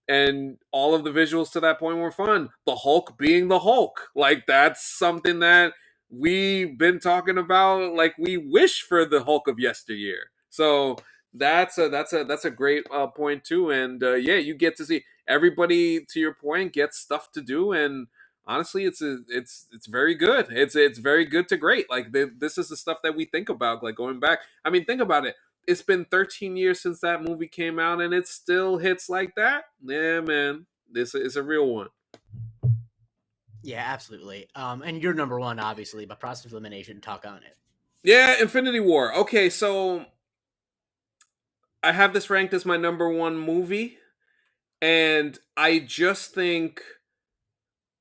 and all of the visuals to that point were fun. The Hulk being the Hulk, like that's something that we've been talking about, like we wish for the Hulk of yesteryear. So that's a great point too. And yeah, you get to see everybody, to your point, gets stuff to do. And honestly, it's very good. It's very good to great. Like this is the stuff that we think about, like going back. I mean, think about it. It's been 13 years since that movie came out, and it still hits like that. Yeah, man, this is a real one. Yeah, absolutely. And you're number one, obviously, but process of elimination. Talk on it. Yeah, Infinity War. Okay, so I have this ranked as my number one movie, and I just think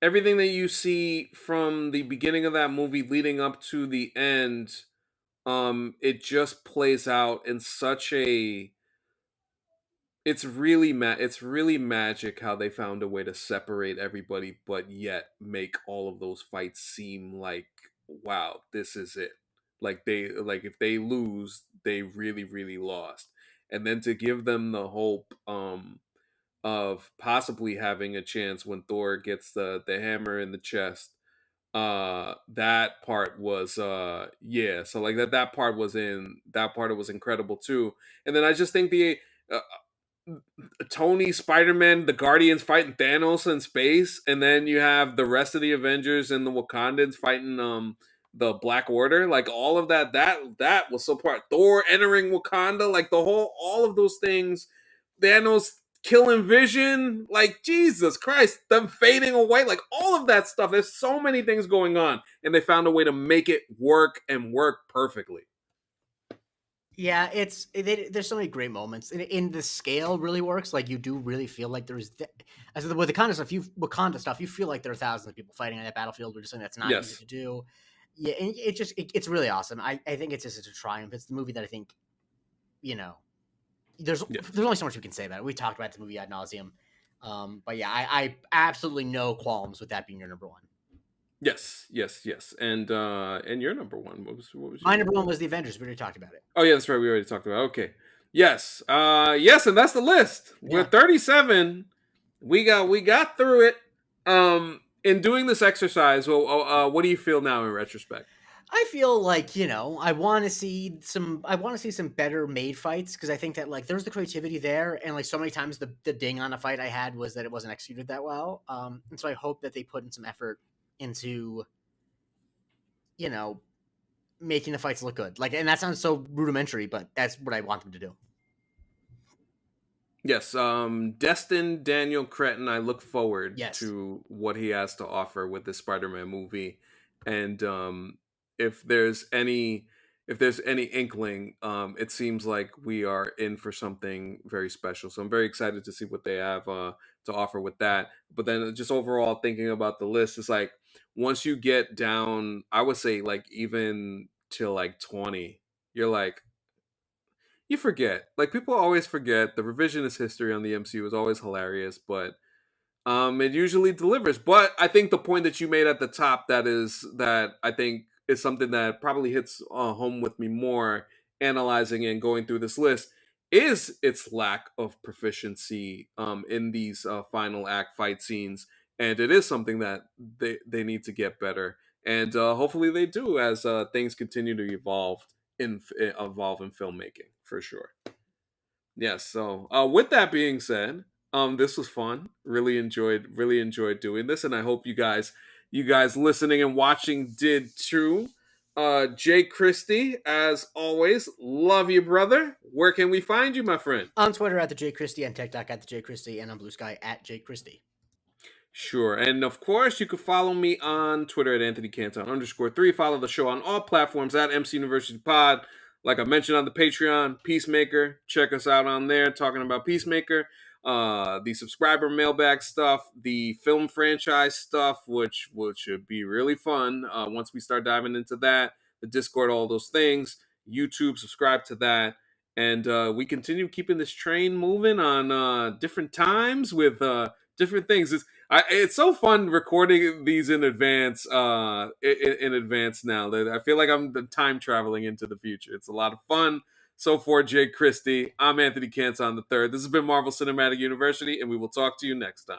everything that you see from the beginning of that movie leading up to the end, it just plays out in such a it's really magic how they found a way to separate everybody but yet make all of those fights seem like, wow, this is it. Like if they lose, they really lost. And then to give them the hope of possibly having a chance when Thor gets the hammer in the chest, that part was yeah, so like that part was incredible too. And then I just think the uh, Tony, Spider-Man, the Guardians fighting Thanos in space, and then you have the rest of the Avengers and the Wakandans fighting the Black Order. Like all of that was so part. Thor entering Wakanda, like the whole all of those things. Thanos killing Vision, like Jesus Christ, them fading away, like all of that stuff. There's so many things going on, and they found a way to make it work and work perfectly. Yeah, there's so many great moments, and the scale really works. Like you do really feel like as with the kind of stuff Wakanda stuff, you feel like there are thousands of people fighting on that battlefield, which is something that's not easy Yes. to do. Yeah, and it's really awesome. I think it's a triumph. It's the movie that I think you know. Yes. There's only so much we can say about it. We talked about the movie ad nauseum, but yeah, I absolutely no qualms with that being your number one. Yes. And your number one. What was your My number number one one? was the Avengers. We already talked about it. Oh yeah, that's right. We already talked about it. Okay. Yes. Yes, and that's the list. We're Yeah. 37. We got through it. In doing this exercise, well, what do you feel now in retrospect? I feel like I want to see some better made fights because I think that like there's the creativity there, and like so many times the ding on a fight I had was that it wasn't executed that well. And so I hope that they put in some effort into you know making the fights look good. Like, and that sounds so rudimentary, but that's what I want them to do. Yes, Destin Daniel Cretton. I look forward Yes. to what he has to offer with this Spider-Man movie, and if there's any if there's any inkling, it seems like we are in for something very special. So I'm very excited to see what they have to offer with that. But then just overall thinking about the list, it's like once you get down, I would say like even till like 20, you're like you forget. Like people always forget the revisionist history on the MCU is always hilarious, but it usually delivers. But I think the point that you made at the top that I think is something that probably hits home with me more analyzing and going through this list is its lack of proficiency in these final act fight scenes, and it is something that they need to get better, and hopefully they do as things continue to evolve in filmmaking for sure. Yes. So, with that being said, this was fun. Really enjoyed doing this, and I hope you guys listening and watching did too. Jay Christie, as always, love you, brother. Where can we find you, my friend? On Twitter at the J Christie, on TikTok at the J Christie, and on Blue Sky at J Christie. Sure. And of course, you can follow me on Twitter at Anthony Canton _3. Follow the show on all platforms at MC University Pod. Like I mentioned on the Patreon, Peacemaker. Check us out on there talking about Peacemaker. The subscriber mailbag stuff, the film franchise stuff, which should be really fun once we start diving into that. The Discord, all those things. YouTube, subscribe to that. And we continue keeping this train moving on different times with different things. It's so fun recording these in advance. In advance now that I feel like I'm time traveling into the future. It's a lot of fun. So for Jay Christie, I'm Anthony Canton III. This has been Marvel Cinematic University, and we will talk to you next time.